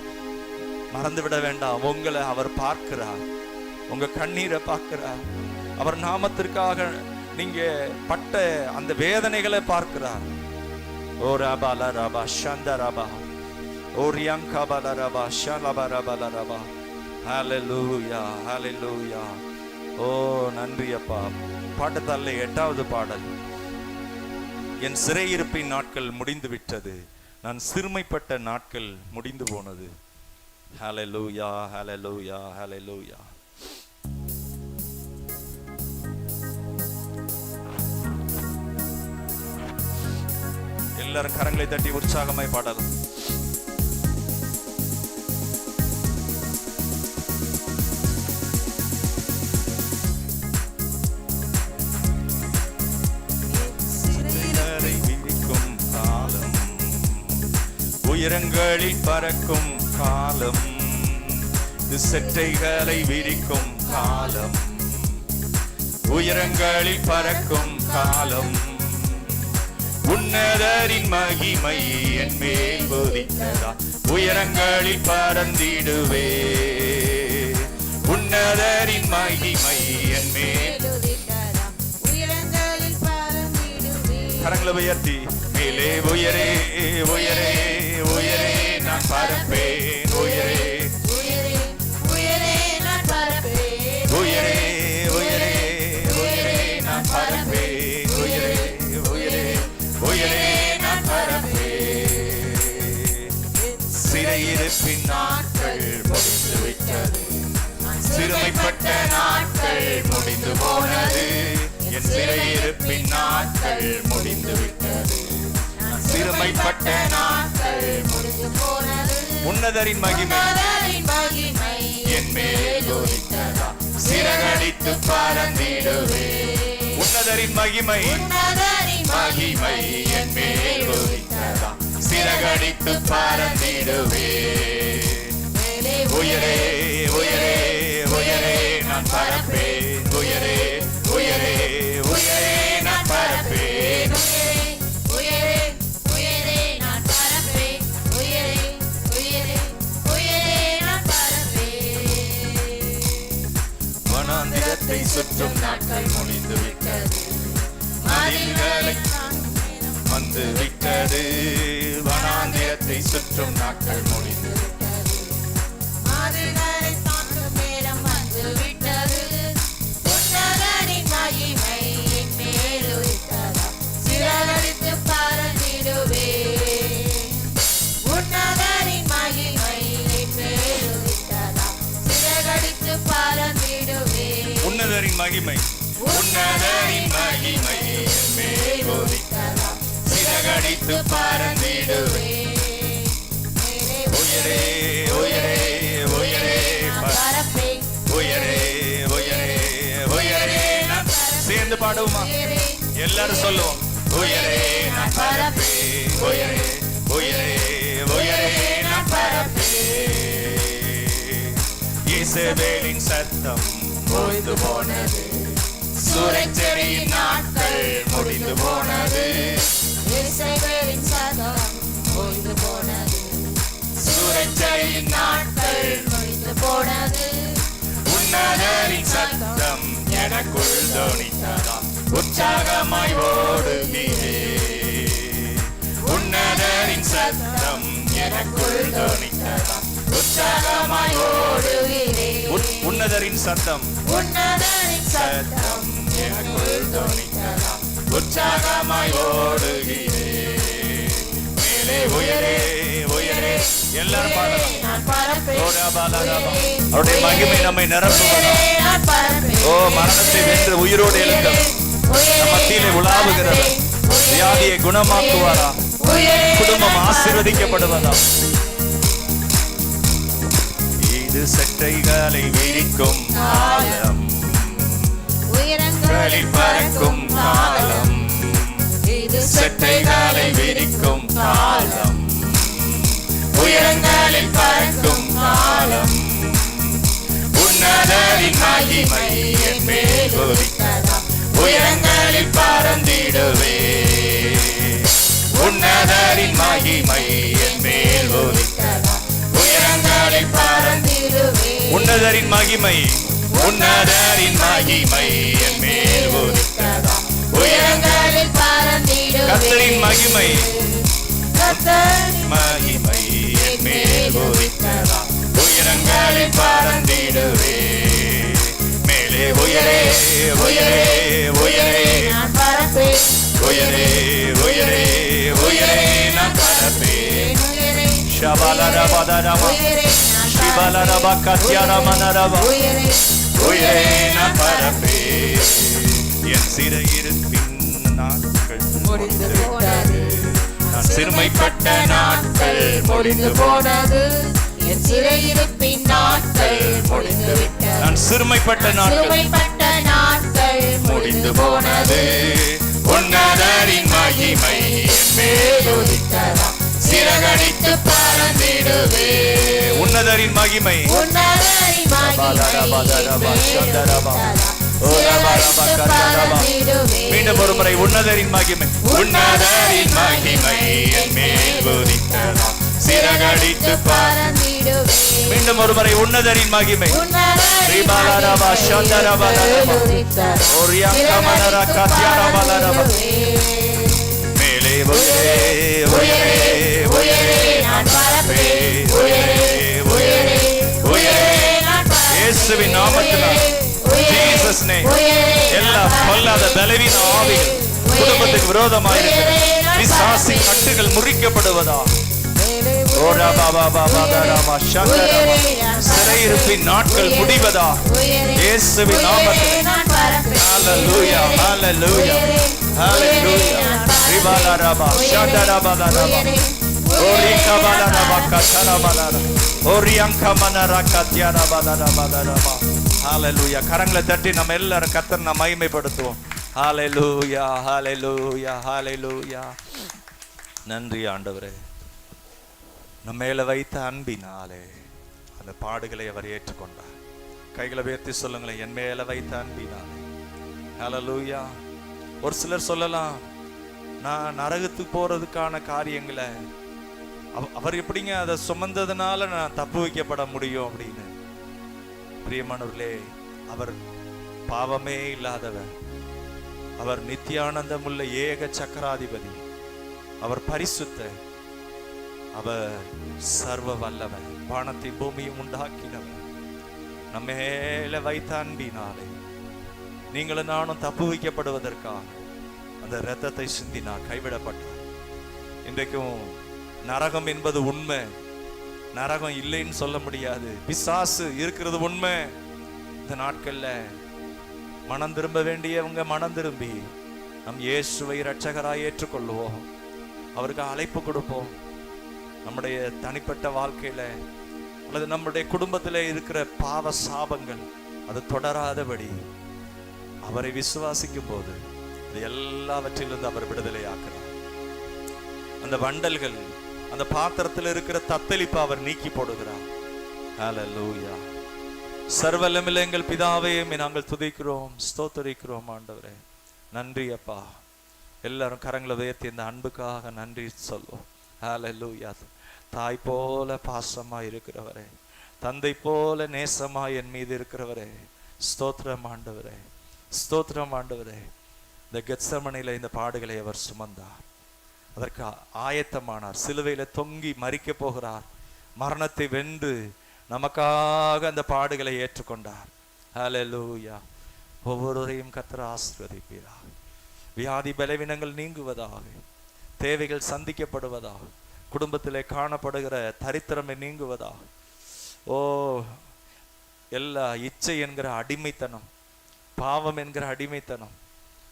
மறந்து விட வேண்டாம், உங்களை அவர் பார்க்கிறார், உங்க கண்ணீரை பார்க்கிறார். அவர் நாமத்திற்காக நீங்க பட்ட அந்த வேதனைகளை பார்க்கிறார். ஓ ரபா ல ரபா ஷந்த ரபா ஓ ரியாங்கா பல ரபா ஷலபா ரபா ல ரபா. ஹல்லேலூயா, ஹல்லேலூயா. ஓ நன்றி அப்பா. பாட்டுத்தாளிலே 8வது பாடல், என் சிறையிருப்பின் நாட்கள் முடிந்து விட்டது, நான் சிறுமைப்பட்ட நாட்கள் முடிந்து போனது. ஹல்லேலூயா, ஹல்லேலூயா, ஹல்லேலூயா. எல்லாரும் கரங்களை தட்டி உற்சாகமாய் பாடலாம். விரிக்கும் காலம், உயரங்களில் பறக்கும் காலம், செட்டைகளை விரிக்கும் காலம், உயரங்களில் பறக்கும் காலம், உன்னதரின் மகிமை என் மேல் உதித்ததா, உயரங்களில் பறந்திடுவே, உன்னதரின் மகிமை என் மேல் உதித்ததா, உயரங்களில் பறந்திடுவே. கரங்களை உயர்த்தி, மேலே உயரே உயரே உயரே நான் பறப்பேன், உயரே உயரே உயரே நான் பறப்பேன், உயரே உயரே உயரே நான் பறப்பேன், உயரே உயரே உயரே நான் பறப்பேன். சிறையிருப்பின் நாட்கள் முடிந்து விட்டது, சிறுமைப்பட்ட நாட்கள் முடிந்து போனது, என் சிறையிருப்பின் நாட்கள் முடிந்து விட்டது, சிறுமைப்பட்ட நாட்கள் முடிந்து போனது, உன்னதரின் மகிமை என் மேல் உதித்ததா, சிறகடித்து பறந்திடுவே, உன்னதரின் மகிமை மகிமை என் மேல் உதித்ததா, சிறகடித்து பறந்திடுவே, உயரே உயரே உயரே நான் பறப்பேன், உயரே உயரே உயரே நான் பறப்பேன், உயரே உயரே நான் பறப்பேன், உயரே உயரே உயரே நான் பறப்பேன். வனாந்திரத்தை சுற்றும் நாட்கள் முடிந்து விட்டது, மதில்களை வந்து விட்டது, வனாந்திரத்தை சுற்றும் நாட்கள் முடிந்து விட்டது, மதில்களை தாண்டும் நேரம் வந்து விட்டது, உன்னதரின் மகிமை என் மேல் உதித்ததா, சிறகடித்து பறந்திடுவே, உன்னதரின் மகிமை என் மேல் உதித்ததா, சிறகடித்து பறந்திடுவே, உன்னதரின் மகிமை உன்னதரின் மகிமை என் மேல் உதித்ததா, சிறகடித்து பறந்திடுவே, உயரே உயரே உயரே பறப்பேன், உயரே உயரே உயரே நான் சேர்ந்து பாடுவோமா? எல்லாரும் சொல்லுவோம், உயரே நான் பறப்பேன், உயரே உயரே உயரே நான் பறப்பேன். பரப்பே. இசபேலின் சத்தம் ஓய்ந்து போனது, சூரச்செடியின் நாட்கள் முடிந்து போனது. இசபேலின் சத்தம் ஓய்ந்து போனது, சூரச்செடியின் நாட்கள் முடிந்து போனது. உன்னதரின் சத்தம் எனக்குள் தோணித்ததாம், உற்சாகமாய் ஓடுகிறேன். உன்னதரின் சத்தம் எனக்குள் தோணித்ததாம், உற்சாகமாய் ஓடுகிறேன். உன்னதரின் சத்தம், உன்னதரின் சத்தம் எனக்குள் தோணித்ததாம், உற்சாகமாய் ஓடுகிறேன். மேலே உயரே உயரே எல்லாரும் பாடலாம். அவருடைய மகிமை நம்மை நிரப்புவதாம். ஓ, மரணத்தை வென்று உயிரோடு எழுந்தவர், நம் மத்தியிலே உலாவுகிறவர், வியாதியை குணமாக்குவாரா, குடும்பம் ஆசீர்வதிக்கப்படுவதா. இது சட்டைகளை விரிக்கும் காலம், உயரங்களில் பறக்கும் காலம். இது சட்டைகளை விரிக்கும் காலம், உயரங்களில் பறக்கும் காலம். உன்னதரின் மகிமை என் மேல் உதித்ததாம், உயரங்களில் பறந்திடுவே. உன்னதரின் மகிமை என் மேல் உதித்ததாம், உயரங்களில் பறந்திடுவே. உன்னதரின் மகிமை, உன்னதரின் மகிமை என் மேல் உதித்ததாம், உயரங்களில் பறந்திடுவே. கர்த்தரின் மகிமை, கர்த்தரின் மகிமை என் மேல் உதித்ததாம், உயரங்களில் பறந்திடுவே. மேலே உயரே உயரே உயரே நான் பறப்பேன், உயரே உயரே உயரே நான் பறப்பேன். ஷபலரபதரப ஷிபலரப கத்யரமனரப உயரே நான் பறப்பேன். என் சிறையிருப்பின் நாட்கள் முடிந்து போனது, நான் சிறுமைப்பட்ட நாட்கள் முடிந்து போனது. என் சிறையிருப்பின் நாட்கள் முடிந்து விட்டது, நான் சிறுமைப்பட்ட நாட்கள் முடிந்து போனது. உன்னதரின் மகிமை என் மேல் உதித்ததாம், சிறகடித்து பறந்திடுவே. உன்னதரின் மகிமை, உன்னதரின் மீண்டும் ஒரு முறை உன்னதரின் மகிமை, உன்னதரின் மகிமை என் மேல் உதித்ததாம், சிறகடித்து பறந்திடுவே. மீண்டும் ஒரு முறை உன்னதரின் மகிமை, ரிபாலரபா சந்தரபலரபா ஓரியங்கமனர கத்யரபலரபா. மேலே உயரே உயரே உயரே நான் பறப்பேன், உயரே உயரே உயரே நான் பறப்பேன். இயேசுவின் நாமத்தினால், ஜீசஸ் நேம், எல்லா பொல்லாத பலவீன ஆவிகள் குடும்பத்துக்கு விரோதமாக இருக்கிற பிசாசின் கட்டுகள் முறிக்கப்படுவதா. சிறையிருப்பின் நாட்கள் முடிவதா இயேசுவின் நாமத்தில். ஹல்லேலூயா ஹல்லேலூயா ஹல்லேலூயா. ரிபாலரபா ஷண்டரபலரபா ஓரிகபலரபா கதரபலரபா ஓரியங்கமனர கத்யரபலரபலரபா. ஹல்லேலூயா. கரங்களை தட்டி நம்ம எல்லாரும் கர்த்தரை மகிமைப்படுத்துவோம். ஹல்லேலூயா ஹல்லேலூயா ஹல்லேலூயா. நன்றி ஆண்டவரே, நம்ம மேல வைத்த அன்பினாலே அந்த பாடுகளை அவர் ஏற்றுக்கொண்டார். கைகளை உயர்த்தி சொல்லுங்களேன், என் மேல வைத்த அன்பினாலே. ஹல்லேலூயா. ஒரு சிலர் சொல்லலாம், நான் நரகத்துக்கு போறதுக்கான காரியங்களை அவர் எப்படிங்க அதை சுமந்ததுனால நான் தப்பு வைக்கப்பட முடியும் அப்படின்னு. பிரியமானவர்களே, அவர் பாவமே இல்லாதவர், அவர் நித்தியானந்தமுள்ள ஏக சக்கராதிபதி, அவர் பரிசுத்த, அவர் சர்வ வல்லவர், வானத்தை பூமியும் உண்டாக்கினவர். நம்ம மேல வைத்த அன்பினாலே நீங்களும் நானும் தப்பு வைக்கப்படுவதற்காக அந்த இரத்தத்தை சிந்தினார், கைவிடப்பட்டார். இன்றைக்கும் நரகம் என்பது உண்மை, நரகம் இல்லைன்னு சொல்ல முடியாது. பிசாசு இருக்கிறது உண்மை. இந்த நாட்கள்ல மனம் திரும்ப வேண்டியவங்க மனம் திரும்பி நம் இயேசுவை இரட்சகராய் ஏற்றுக்கொள்வோம், அவருக்கு அழைப்பு கொடுப்போம். நம்முடைய தனிப்பட்ட வாழ்க்கையில அல்லது நம்முடைய குடும்பத்தில் இருக்கிற பாவ சாபங்கள் அது தொடராதபடி அவரை விசுவாசிக்கும் போது எல்லாவற்றிலிருந்து அவர் விடுதலை ஆக்குறார். அந்த வண்டல்கள் அந்த பாத்திரத்தில் இருக்கிற தத்தளிப்பை அவர் நீக்கி போடுகிறார். ஹல்லேலூயா. சர்வவல்லமையுள்ள எங்கள் பிதாவே, நாங்கள் துதிக்கிறோம், ஸ்தோத்தரிக்கிறோம் ஆண்டவரே. நன்றி அப்பா. எல்லாரும் கரங்களை உயர்த்தி இந்த அன்புக்காக நன்றி சொல்லுவோம். ஹல்லேலூயா. தாய் போல பாசமா இருக்கிறவரே, தந்தை போல நேசமா என் மீது இருக்கிறவரே, ஸ்தோத்திரம் ஆண்டவரே, ஸ்தோத்திரம் ஆண்டவரே. இந்த கெத்சமனில இந்த பாடுகளை அவர் சுமந்தார், அதற்கு ஆயத்தமானார், சிலுவையில தொங்கி மரிக்க போகிறார், மரணத்தை வென்று நமக்காக அந்த பாடுகளை ஏற்றுக்கொண்டார். ஹல்லேலூயா. ஒவ்வொருவரையும் கர்த்தர் ஆசீர்வதிப்பீராக. வியாதி பலவீனங்கள் நீங்குவதாக, தேவைகள் சந்திக்கப்படுவதாக, குடும்பத்திலே காணப்படுகிற தரித்திரமை நீங்குவதாக. ஓ, எல்லா இச்சை என்கிற அடிமைத்தனம், பாவம் என்கிற அடிமைத்தனம்,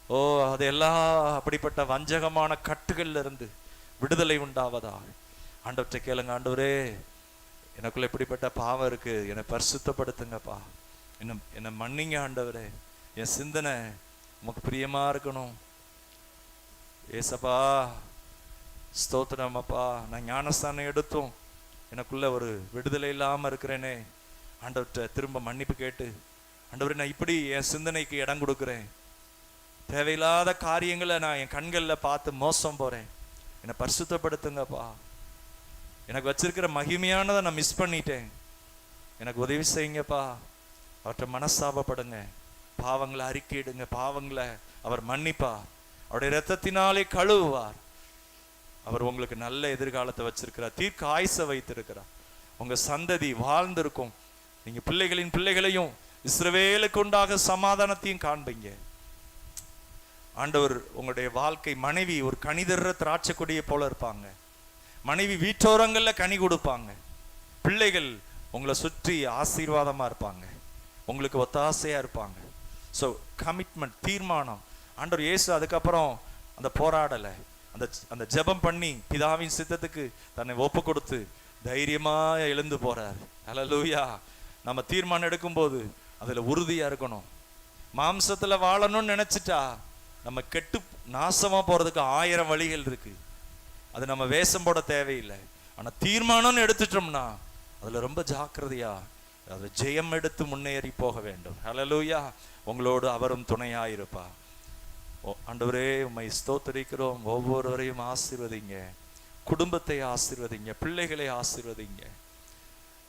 ஓ அதெல்லாம் அப்படிப்பட்ட வஞ்சகமான கட்டுகள்ல இருந்து விடுதலை உண்டாவதாக. ஆண்டவற்றை கேளுங்க. ஆண்டவரே, எனக்குள்ள இப்படிப்பட்ட பாவம் இருக்கு, என்னை பரிசுத்தப்படுத்துங்கப்பா, என்னை மன்னிங்க ஆண்டவரே, என் சிந்தனை உமக்கு பிரியமா இருக்கணும் ஏசப்பா. ஸ்தோத்திரம் அப்பா. நான் ஞானஸ்தானம் எடுத்தும் எனக்குள்ள ஒரு விடுதலை இல்லாம இருக்கிறேனே, ஆண்டவர்கிட்ட திரும்ப மன்னிப்பு கேட்டு, ஆண்டவரே நான் இப்படி என் சிந்தனைக்கு இடம் கொடுக்குறேன், தேவையில்லாத காரியங்களை நான் என் கண்களில் பார்த்து மோசம் போறேன், என்னை பரிசுத்தப்படுத்துங்கப்பா. எனக்கு வச்சிருக்கிற மகிமையானதை நான் மிஸ் பண்ணிட்டேன், எனக்கு உதவி செய்யுங்கப்பா. அவர்கிட்ட மனஸ்தாபப்படுங்க, பாவங்களை அறிக்கையிடுங்க, பாவங்களை அவர் மன்னிப்பார், அவருடைய இரத்தத்தினாலே கழுவுவார். அவர் உங்களுக்கு நல்ல எதிர்காலத்தை வச்சிருக்கிறார், தீர்க்க ஆயுசை வைத்திருக்கிறார். உங்க சந்ததி வாழ்ந்திருக்கும், நீங்க பிள்ளைகளின் பிள்ளைகளையும் இஸ்ரவேலுக்கு உண்டாக சமாதானத்தையும் காண்பீங்க. ஆண்டவர் உங்களுடைய வாழ்க்கை, மனைவி ஒரு கனிதர்ற திராட்சை கொடியை போல இருப்பாங்க, மனைவி வீட்டோரங்கள்ல கனி கொடுப்பாங்க, பிள்ளைகள் உங்களை சுற்றி ஆசீர்வாதமா இருப்பாங்க, உங்களுக்கு ஒத்தாசையா இருப்பாங்க. ஸோ கமிட்மெண்ட், தீர்மானம். ஆண்டவர் இயேசு அதுக்கப்புறம் அந்த போராடலை, அந்த ஜெபம் பண்ணி பிதாவின் சித்தத்துக்கு தன்னை ஒப்பு கொடுத்து தைரியமா எழுந்து போறார். ஹல்லேலூயா. நம்ம தீர்மானம் எடுக்கும்போது அதுல உறுதியா இருக்கணும். மாம்சத்துல வாழணும்னு நினைச்சிட்டா நம்ம கெட்டு நாசமா போறதுக்கு 1000 வழிகள் இருக்கு, அது நம்ம வேஷம் போட தேவையில்லை. ஆனா தீர்மானம்னு எடுத்துட்டோம்னா அதுல ரொம்ப ஜாக்கிரதையா அது ஜெயம் எடுத்து முன்னேறி போக வேண்டும். ஹல்லேலூயா. உங்களோடு அவரும் துணையாயிருப்பா. ஆண்டவரே உம்மை ஸ்தோத்திரிக்கிறோம். ஒவ்வொருவரையும் ஆசீர்வதிங்க, குடும்பத்தை ஆசீர்வதிங்க, பிள்ளைகளை ஆசீர்வதிங்க.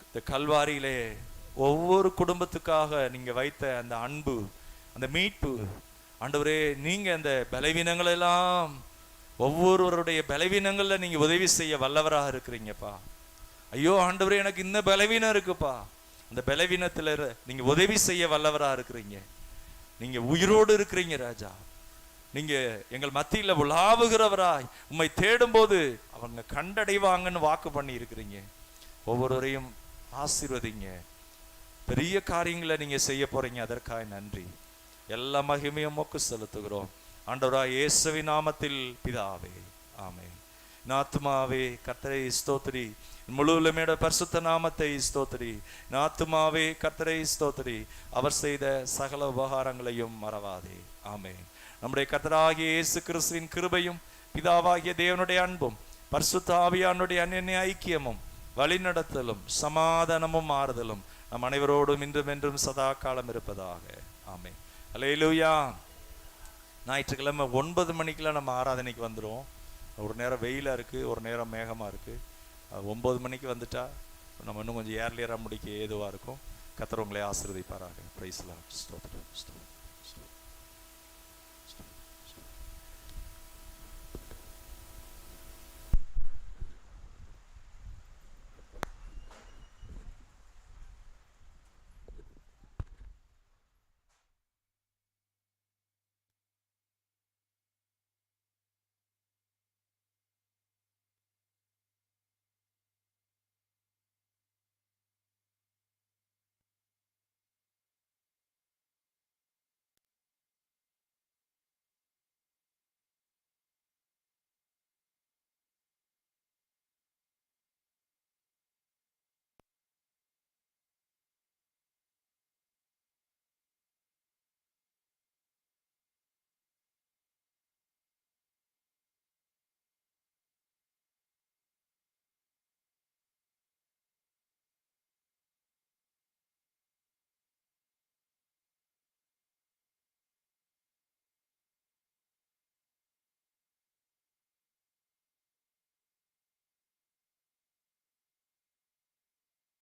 இந்த கல்வாரியிலே ஒவ்வொரு குடும்பத்துக்காக நீங்க வைத்த அந்த அன்பு, அந்த மீட்பு, ஆண்டவரே நீங்க அந்த பலவீனங்கள் எல்லாம், ஒவ்வொருவருடைய பலவீனங்கள்ல நீங்க உதவி செய்ய வல்லவராக இருக்கிறீங்கப்பா. ஐயோ ஆண்டவரே எனக்கு இந்த பலவீனம் இருக்குப்பா, அந்த பலவீனத்துல நீங்க உதவி செய்ய வல்லவராக இருக்கிறீங்க. நீங்க உயிரோடு இருக்கிறீங்க ராஜா. நீங்க எங்கள் மத்தியில உலாவுகிறவராய் உம்மை தேடும் போது அவங்க கண்டடைவாங்கன்னு வாக்கு பண்ணி இருக்கிறீங்க. ஒவ்வொருவரையும் ஆசீர்வதிங்க. பெரிய காரியங்களை நீங்க செய்ய போறீங்க, அதற்காக நன்றி. எல்லா மகிமையும் உமக்கு செலுத்துகிறோம் ஆண்டவராய் இயேசுவின் நாமத்தில் பிதாவே, ஆமென். ஆத்துமாவே கர்த்தரை ஸ்தோத்திரி, முழுவலுமேட பரிசுத்த நாமத்தை ஸ்தோத்திரி. ஆத்துமாவே கர்த்தரை ஸ்தோத்திரி, அவர் செய்த சகல உபகாரங்களையும் மறவாதே. ஆமென். நம்முடைய கர்த்தராகிய இயேசு கிறிஸ்துவின் கிருபையும் பிதாவாகிய தேவனுடைய அன்பும் பரிசுத்த ஆவியானுடைய அன்யோன்ய ஐக்கியமும் வழிநடத்தலும் சமாதானமும் ஆறுதலும் நம் அனைவரோடும் இன்றும் என்றும் சதா காலம் இருப்பதாக. ஆமென். அல்லேலூயா. ஞாயிற்றுக்கிழமை 9 மணிக்கெல்லாம் நம்ம ஆராதனைக்கு வந்துடும். ஒரு நேரம் வெயிலாக இருக்குது, ஒரு நேரம் மேகமாக இருக்குது. 9 மணிக்கு வந்துட்டா நம்ம இன்னும் கொஞ்சம் ஏர்லியராக முடிக்க ஏதுவாக இருக்கும். கர்த்தர் உங்களை ஆசீர்வதிப்பாராக. Praise the Lord. ஸ்தோத்திரம்.